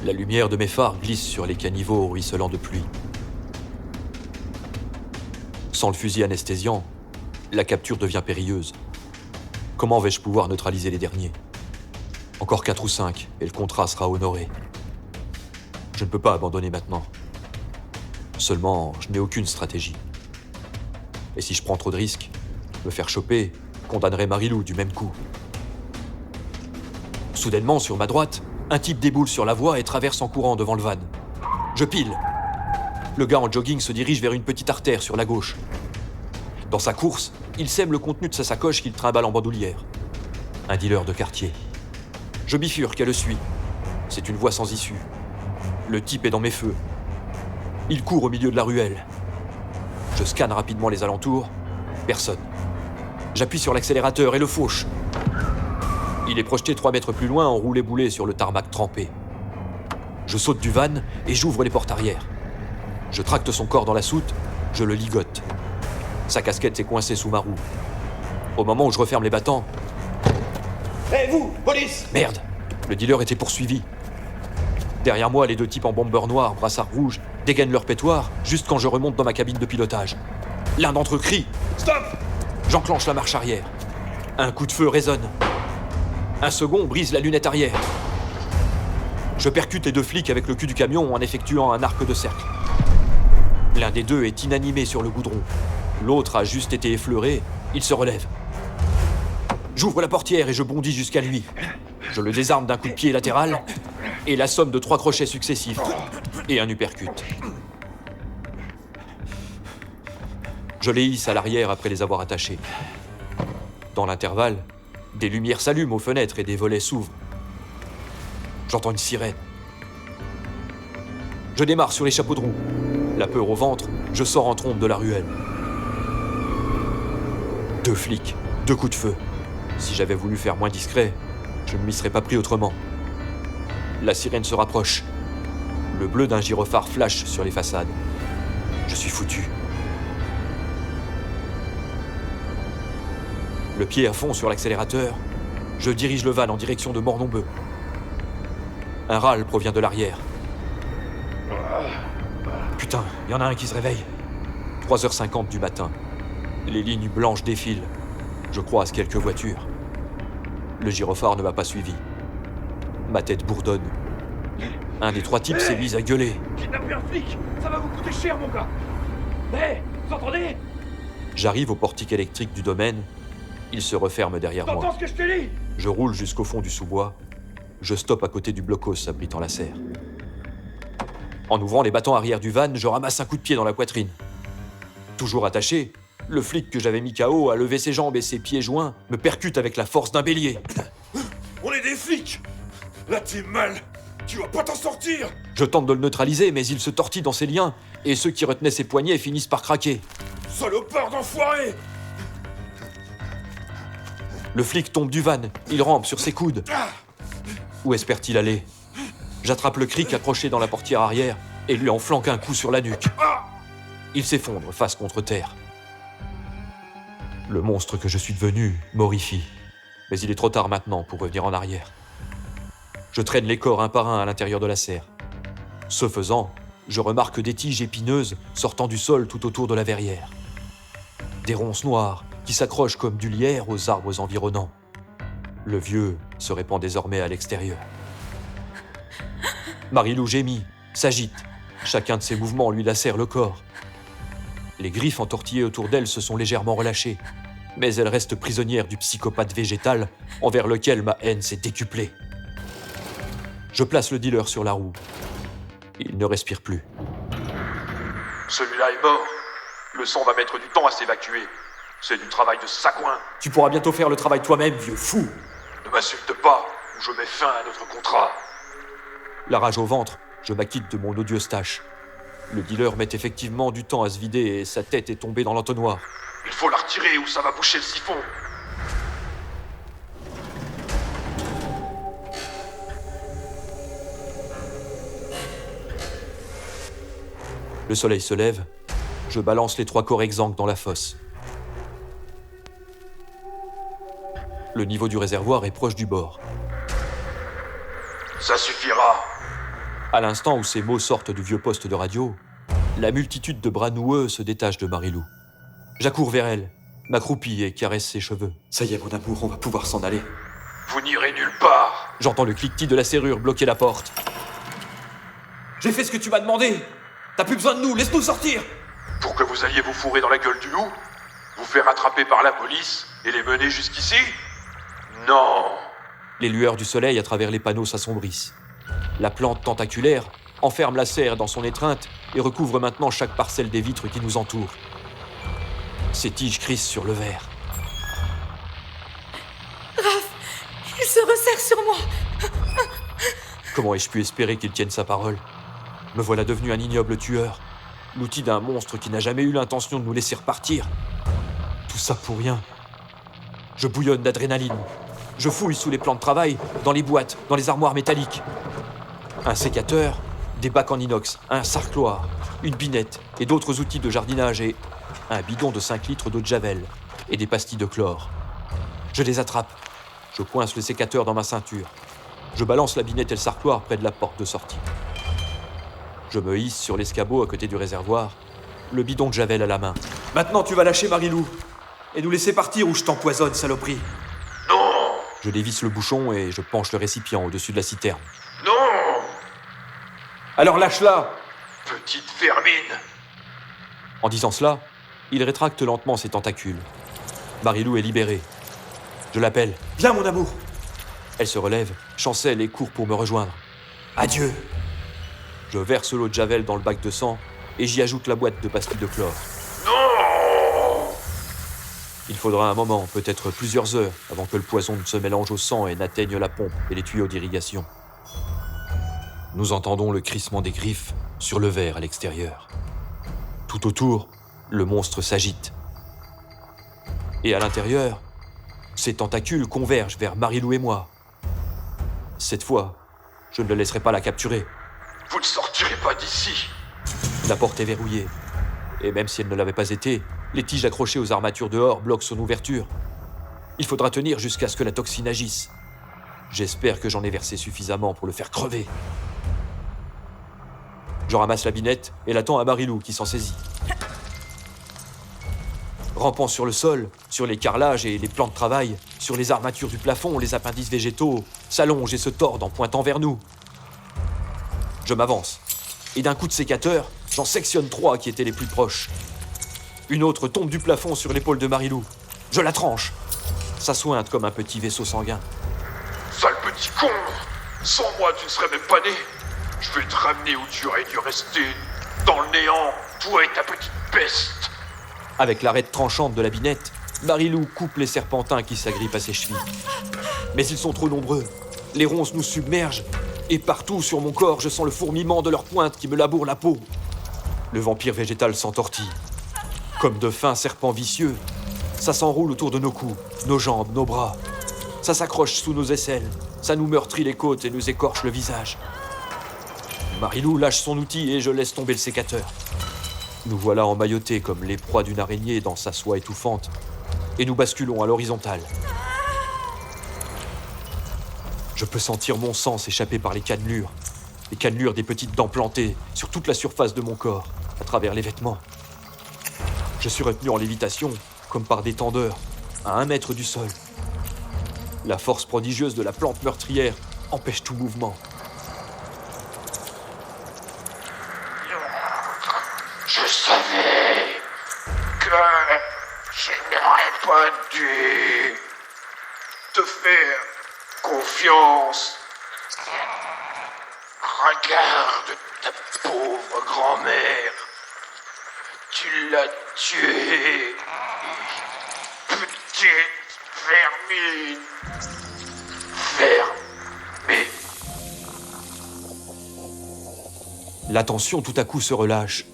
La lumière de mes phares glisse sur les caniveaux ruisselants de pluie. Sans le fusil anesthésiant, la capture devient périlleuse. Comment vais-je pouvoir neutraliser les derniers ? Encore 4 ou 5, et le contrat sera honoré. Je ne peux pas abandonner maintenant. Seulement, je n'ai aucune stratégie. Et si je prends trop de risques, me faire choper, condamnerait Marilou du même coup. Soudainement, sur ma droite, un type déboule sur la voie et traverse en courant devant le van. Je pile. Le gars en jogging se dirige vers une petite artère sur la gauche. Dans sa course, il sème le contenu de sa sacoche qu'il trimballe en bandoulière. Un dealer de quartier. Je bifurque et le suis. C'est une voie sans issue. Le type est dans mes feux. Il court au milieu de la ruelle. Je scanne rapidement les alentours. Personne. J'appuie sur l'accélérateur et le fauche. Il est projeté 3 mètres plus loin en roulé-boulé sur le tarmac trempé. Je saute du van et j'ouvre les portes arrière. Je tracte son corps dans la soute, je le ligote. Sa casquette est coincée sous ma roue. Au moment où je referme les battants... Hé, vous, police! Merde! Le dealer était poursuivi. Derrière moi, les 2 types en bomber noir, brassard rouge, dégainent leur pétoire juste quand je remonte dans ma cabine de pilotage. L'un d'entre eux crie « Stop !» J'enclenche la marche arrière. Un coup de feu résonne. Un second brise la lunette arrière. Je percute les 2 flics avec le cul du camion en effectuant un arc de cercle. L'un des 2 est inanimé sur le goudron. L'autre a juste été effleuré. Il se relève. J'ouvre la portière et je bondis jusqu'à lui. Je le désarme d'un coup de pied latéral et la somme de 3 crochets successifs et un uppercut. Je les hisse à l'arrière après les avoir attachés. Dans l'intervalle, des lumières s'allument aux fenêtres et des volets s'ouvrent. J'entends une sirène. Je démarre sur les chapeaux de roue. La peur au ventre, je sors en trombe de la ruelle. 2 flics, 2 coups de feu. Si j'avais voulu faire moins discret, je ne m'y serais pas pris autrement. La sirène se rapproche. Le bleu d'un gyrophare flash sur les façades. Je suis foutu. Le pied à fond sur l'accélérateur, je dirige le van en direction de Mornombeu. Un râle provient de l'arrière. Putain, il y en a un qui se réveille. 3h50 du matin. Les lignes blanches défilent. Je croise quelques voitures. Le gyrophare ne m'a pas suivi. Ma tête bourdonne. Un des 3 types s'est mis à gueuler. Kidnapper un flic, ça va vous coûter cher, mon gars. Hé, vous entendez? J'arrive au portique électrique du domaine. Il se referme derrière moi. T'entends ce que je te dis? Je roule jusqu'au fond du sous-bois. Je stoppe à côté du blocos abritant la serre. En ouvrant les battants arrière du van, je ramasse un coup de pied dans la poitrine. Toujours attaché, le flic que j'avais mis KO a levé ses jambes et ses pieds joints me percute avec la force d'un bélier. On est des flics! Là, t'es mal! Tu vas pas t'en sortir! Je tente de le neutraliser, mais il se tortille dans ses liens, et ceux qui retenaient ses poignets finissent par craquer. Salopard d'enfoiré! Le flic tombe du van, il rampe sur ses coudes. Où espère-t-il aller? J'attrape le cric accroché dans la portière arrière et lui en flanque un coup sur la nuque. Il s'effondre face contre terre. Le monstre que je suis devenu m'horrifie. Mais il est trop tard maintenant pour revenir en arrière. Je traîne les corps un par un à l'intérieur de la serre. Ce faisant, je remarque des tiges épineuses sortant du sol tout autour de la verrière. Des ronces noires qui s'accrochent comme du lierre aux arbres environnants. Le vieux se répand désormais à l'extérieur. Marilou gémit, s'agite. Chacun de ses mouvements lui lacère le corps. Les griffes entortillées autour d'elle se sont légèrement relâchées, mais elle reste prisonnière du psychopathe végétal envers lequel ma haine s'est décuplée. Je place le dealer sur la roue. Il ne respire plus. Celui-là est mort. Le sang va mettre du temps à s'évacuer. C'est du travail de sacouin. Tu pourras bientôt faire le travail toi-même, vieux fou. Ne m'insulte pas, ou je mets fin à notre contrat. La rage au ventre, je m'acquitte de mon odieux stache. Le dealer met effectivement du temps à se vider et sa tête est tombée dans l'entonnoir. Il faut la retirer ou ça va boucher le siphon. Le soleil se lève, je balance les 3 corps exsangues dans la fosse. Le niveau du réservoir est proche du bord. Ça suffira. À l'instant où ces mots sortent du vieux poste de radio, la multitude de bras noueux se détache de Marilou. J'accours vers elle, m'accroupis et caresse ses cheveux. Ça y est, mon amour, on va pouvoir s'en aller. Vous n'irez nulle part. J'entends le cliquetis de la serrure bloquer la porte. J'ai fait ce que tu m'as demandé. T'as plus besoin de nous, laisse-nous sortir. Pour que vous alliez vous fourrer dans la gueule du loup? Vous faire attraper par la police et les mener jusqu'ici? Non. Les lueurs du soleil à travers les panneaux s'assombrissent. La plante tentaculaire enferme la serre dans son étreinte et recouvre maintenant chaque parcelle des vitres qui nous entourent. Ses tiges crissent sur le verre. Il se resserre sur moi. Comment ai-je pu espérer qu'il tienne sa parole? Me voilà devenu un ignoble tueur, l'outil d'un monstre qui n'a jamais eu l'intention de nous laisser repartir. Tout ça pour rien. Je bouillonne d'adrénaline. Je fouille sous les plans de travail, dans les boîtes, dans les armoires métalliques. Un sécateur, des bacs en inox, un sarcloir, une binette et d'autres outils de jardinage et un bidon de 5 litres d'eau de javel et des pastilles de chlore. Je les attrape. Je coince le sécateur dans ma ceinture. Je balance la binette et le sarcloir près de la porte de sortie. Je me hisse sur l'escabeau à côté du réservoir, le bidon de javel à la main. Maintenant tu vas lâcher Marilou et nous laisser partir ou je t'empoisonne, saloperie. Non. Je dévisse le bouchon et je penche le récipient au-dessus de la citerne. Non. Alors lâche-la! Petite vermine. En disant cela, il rétracte lentement ses tentacules. Marilou est libérée. Je l'appelle. Viens mon amour! Elle se relève, chancelle et court pour me rejoindre. Adieu! Je verse l'eau de javel dans le bac de sang et j'y ajoute la boîte de pastilles de chlore. Non. Il faudra un moment, peut-être plusieurs heures, avant que le poison ne se mélange au sang et n'atteigne la pompe et les tuyaux d'irrigation. Nous entendons le crissement des griffes sur le verre à l'extérieur. Tout autour, le monstre s'agite. Et à l'intérieur, ses tentacules convergent vers Marilou et moi. Cette fois, je ne le laisserai pas la capturer. Vous ne sortirez pas d'ici. La porte est verrouillée. Et même si elle ne l'avait pas été, les tiges accrochées aux armatures dehors bloquent son ouverture. Il faudra tenir jusqu'à ce que la toxine agisse. J'espère que j'en ai versé suffisamment pour le faire crever. Je ramasse la binette et la tends à Marilou qui s'en saisit. Rampant sur le sol, sur les carrelages et les plans de travail, sur les armatures du plafond, les appendices végétaux s'allongent et se tordent en pointant vers nous. Je m'avance, et d'un coup de sécateur, j'en sectionne 3 qui étaient les plus proches. Une autre tombe du plafond sur l'épaule de Marilou. Je la tranche. Ça sointe comme un petit vaisseau sanguin. Sale petit con. Sans moi, tu ne serais même pas né. Je vais te ramener où tu aurais dû rester. Dans le néant, toi et ta petite peste. Avec l'arête tranchante de la binette, Marilou coupe les serpentins qui s'agrippent à ses chevilles. Mais ils sont trop nombreux. Les ronces nous submergent. Et partout sur mon corps, je sens le fourmillement de leurs pointes qui me labourent la peau. Le vampire végétal s'entortille. Comme de fins serpents vicieux, ça s'enroule autour de nos coups, nos jambes, nos bras. Ça s'accroche sous nos aisselles. Ça nous meurtrit les côtes et nous écorche le visage. Marilou lâche son outil et je laisse tomber le sécateur. Nous voilà emmaillotés comme les proies d'une araignée dans sa soie étouffante. Et nous basculons à l'horizontale. Je peux sentir mon sang s'échapper par les cannelures des petites dents plantées sur toute la surface de mon corps, à travers les vêtements. Je suis retenu en lévitation, comme par des tendeurs, à 1 mètre du sol. La force prodigieuse de la plante meurtrière empêche tout mouvement. Je savais que je n'aurais pas dû te faire confiance. Regarde ta pauvre grand-mère. Tu l'as tuée. Petite vermine. Vermine. La tension tout à coup se relâche.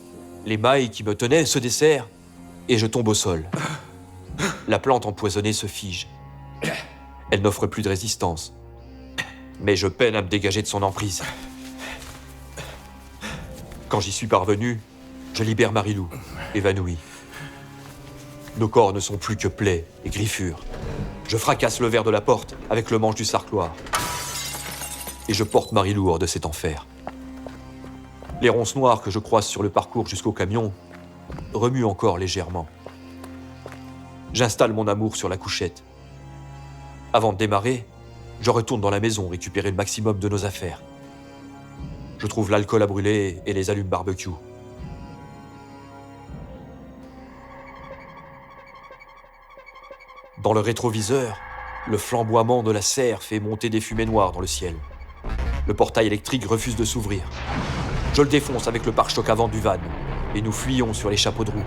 Les mailles qui me tenaient se desserrent et je tombe au sol. La plante empoisonnée se fige. Elle n'offre plus de résistance. Mais je peine à me dégager de son emprise. Quand j'y suis parvenu, je libère Marilou, évanouie. Nos corps ne sont plus que plaies et griffures. Je fracasse le verre de la porte avec le manche du sarcloir. Et je porte Marilou hors de cet enfer. Les ronces noires que je croise sur le parcours jusqu'au camion remuent encore légèrement. J'installe mon amour sur la couchette. Avant de démarrer, je retourne dans la maison récupérer le maximum de nos affaires. Je trouve l'alcool à brûler et les allumes barbecue. Dans le rétroviseur, le flamboiement de la serre fait monter des fumées noires dans le ciel. Le portail électrique refuse de s'ouvrir. Je le défonce avec le pare-choc avant du van et nous fuyons sur les chapeaux de roue.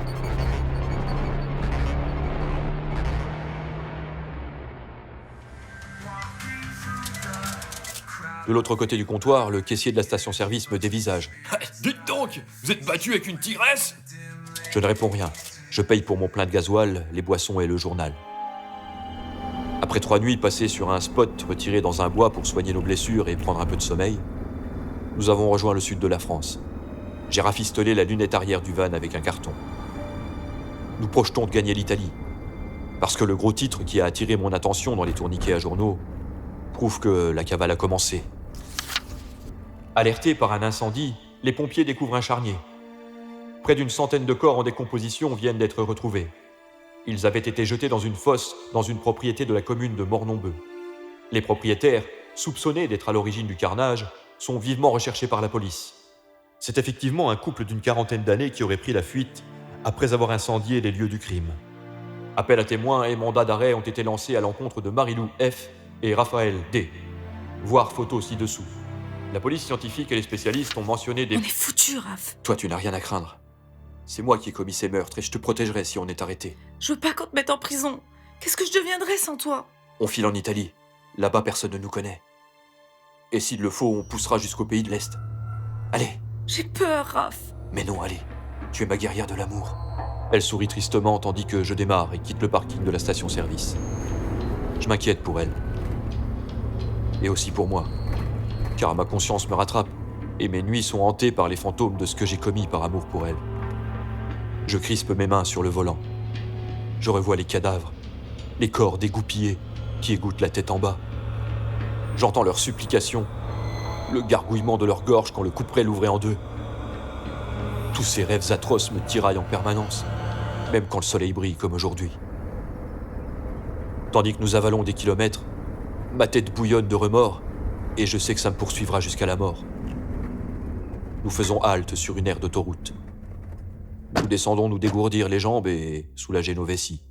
De l'autre côté du comptoir, le caissier de la station-service me dévisage. Dites donc, vous êtes battu avec une tigresse? Je ne réponds rien. Je paye pour mon plein de gasoil, les boissons et le journal. Après 3 nuits passées sur un spot retiré dans un bois pour soigner nos blessures et prendre un peu de sommeil, nous avons rejoint le sud de la France. J'ai rafistolé la lunette arrière du van avec un carton. Nous projetons de gagner l'Italie, parce que le gros titre qui a attiré mon attention dans les tourniquets à journaux prouve que la cavale a commencé. Alertés par un incendie, les pompiers découvrent un charnier. Près d'une centaine de corps en décomposition viennent d'être retrouvés. Ils avaient été jetés dans une fosse dans une propriété de la commune de Mornombeu. Les propriétaires, soupçonnés d'être à l'origine du carnage, sont vivement recherchés par la police. C'est effectivement un couple d'une quarantaine d'années qui aurait pris la fuite après avoir incendié les lieux du crime. Appel à témoins et mandat d'arrêt ont été lancés à l'encontre de Marilou F. et Raphaël D. Voir photo ci-dessous. La police scientifique et les spécialistes ont mentionné des... On est foutus, Raph. Toi, tu n'as rien à craindre. C'est moi qui ai commis ces meurtres et je te protégerai si on est arrêté. Je veux pas qu'on te mette en prison. Qu'est-ce que je deviendrais sans toi? On file en Italie. Là-bas, personne ne nous connaît. Et s'il le faut, on poussera jusqu'au pays de l'Est. Allez. J'ai peur, Raph. Mais non, allez. Tu es ma guerrière de l'amour. Elle sourit tristement tandis que je démarre et quitte le parking de la station-service. Je m'inquiète pour elle. Et aussi pour moi. Car ma conscience me rattrape et mes nuits sont hantées par les fantômes de ce que j'ai commis par amour pour elle. Je crispe mes mains sur le volant. Je revois les cadavres, les corps dégoupillés qui égouttent la tête en bas. J'entends leurs supplications, le gargouillement de leur gorge quand le couperet l'ouvrait en deux. Tous ces rêves atroces me tiraillent en permanence, même quand le soleil brille comme aujourd'hui. Tandis que nous avalons des kilomètres, ma tête bouillonne de remords et je sais que ça me poursuivra jusqu'à la mort. Nous faisons halte sur une aire d'autoroute. Nous descendons nous dégourdir les jambes et soulager nos vessies.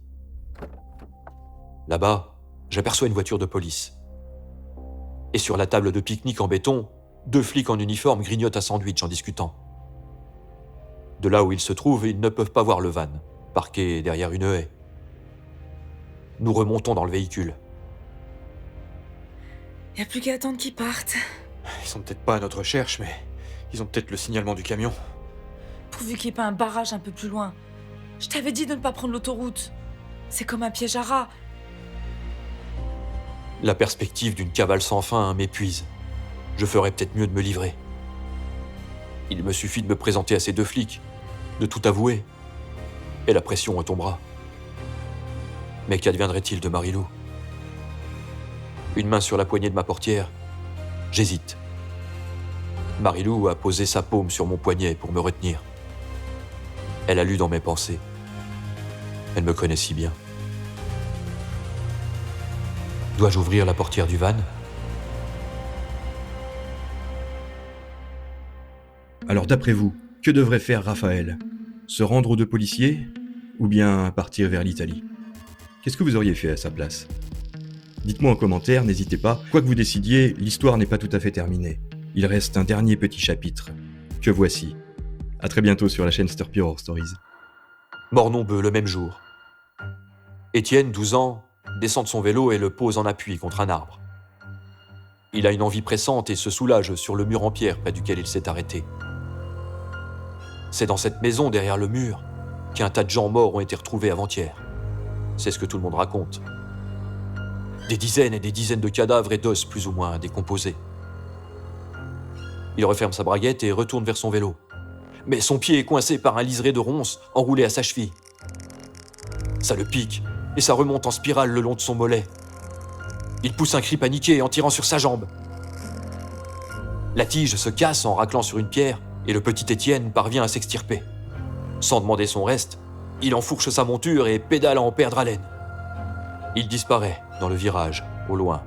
Là-bas, j'aperçois une voiture de police. Et sur la table de pique-nique en béton, 2 flics en uniforme grignotent un sandwich en discutant. De là où ils se trouvent, ils ne peuvent pas voir le van, parqué derrière une haie. Nous remontons dans le véhicule. Y a plus qu'à attendre qu'ils partent. Ils sont peut-être pas à notre recherche, mais ils ont peut-être le signalement du camion. Pourvu qu'il n'y ait pas un barrage un peu plus loin. Je t'avais dit de ne pas prendre l'autoroute. C'est comme un piège à rats. La perspective d'une cavale sans fin m'épuise. Je ferais peut-être mieux de me livrer. Il me suffit de me présenter à ces 2 flics, de tout avouer, et la pression retombera. Mais qu'adviendrait-il de Marilou? Une main sur la poignée de ma portière, j'hésite. Marilou a posé sa paume sur mon poignet pour me retenir. Elle a lu dans mes pensées. Elle me connaît si bien. Dois-je ouvrir la portière du van? Alors d'après vous, que devrait faire Raphaël? Se rendre aux 2 policiers ou bien partir vers l'Italie? Qu'est-ce que vous auriez fait à sa place? Dites-moi en commentaire, n'hésitez pas. Quoi que vous décidiez, l'histoire n'est pas tout à fait terminée. Il reste un dernier petit chapitre, que voici. À très bientôt sur la chaîne Sturpy Horror Stories. Mornombeu, le même jour. Étienne, 12 ans, descend de son vélo et le pose en appui contre un arbre. Il a une envie pressante et se soulage sur le mur en pierre près duquel il s'est arrêté. C'est dans cette maison, derrière le mur, qu'un tas de gens morts ont été retrouvés avant-hier. C'est ce que tout le monde raconte. Des dizaines et des dizaines de cadavres et d'os plus ou moins décomposés. Il referme sa braguette et retourne vers son vélo. Mais son pied est coincé par un liseré de ronces enroulé à sa cheville. Ça le pique et ça remonte en spirale le long de son mollet. Il pousse un cri paniqué en tirant sur sa jambe. La tige se casse en raclant sur une pierre et le petit Étienne parvient à s'extirper. Sans demander son reste, il enfourche sa monture et pédale à en perdre haleine. Il disparaît dans le virage, au loin.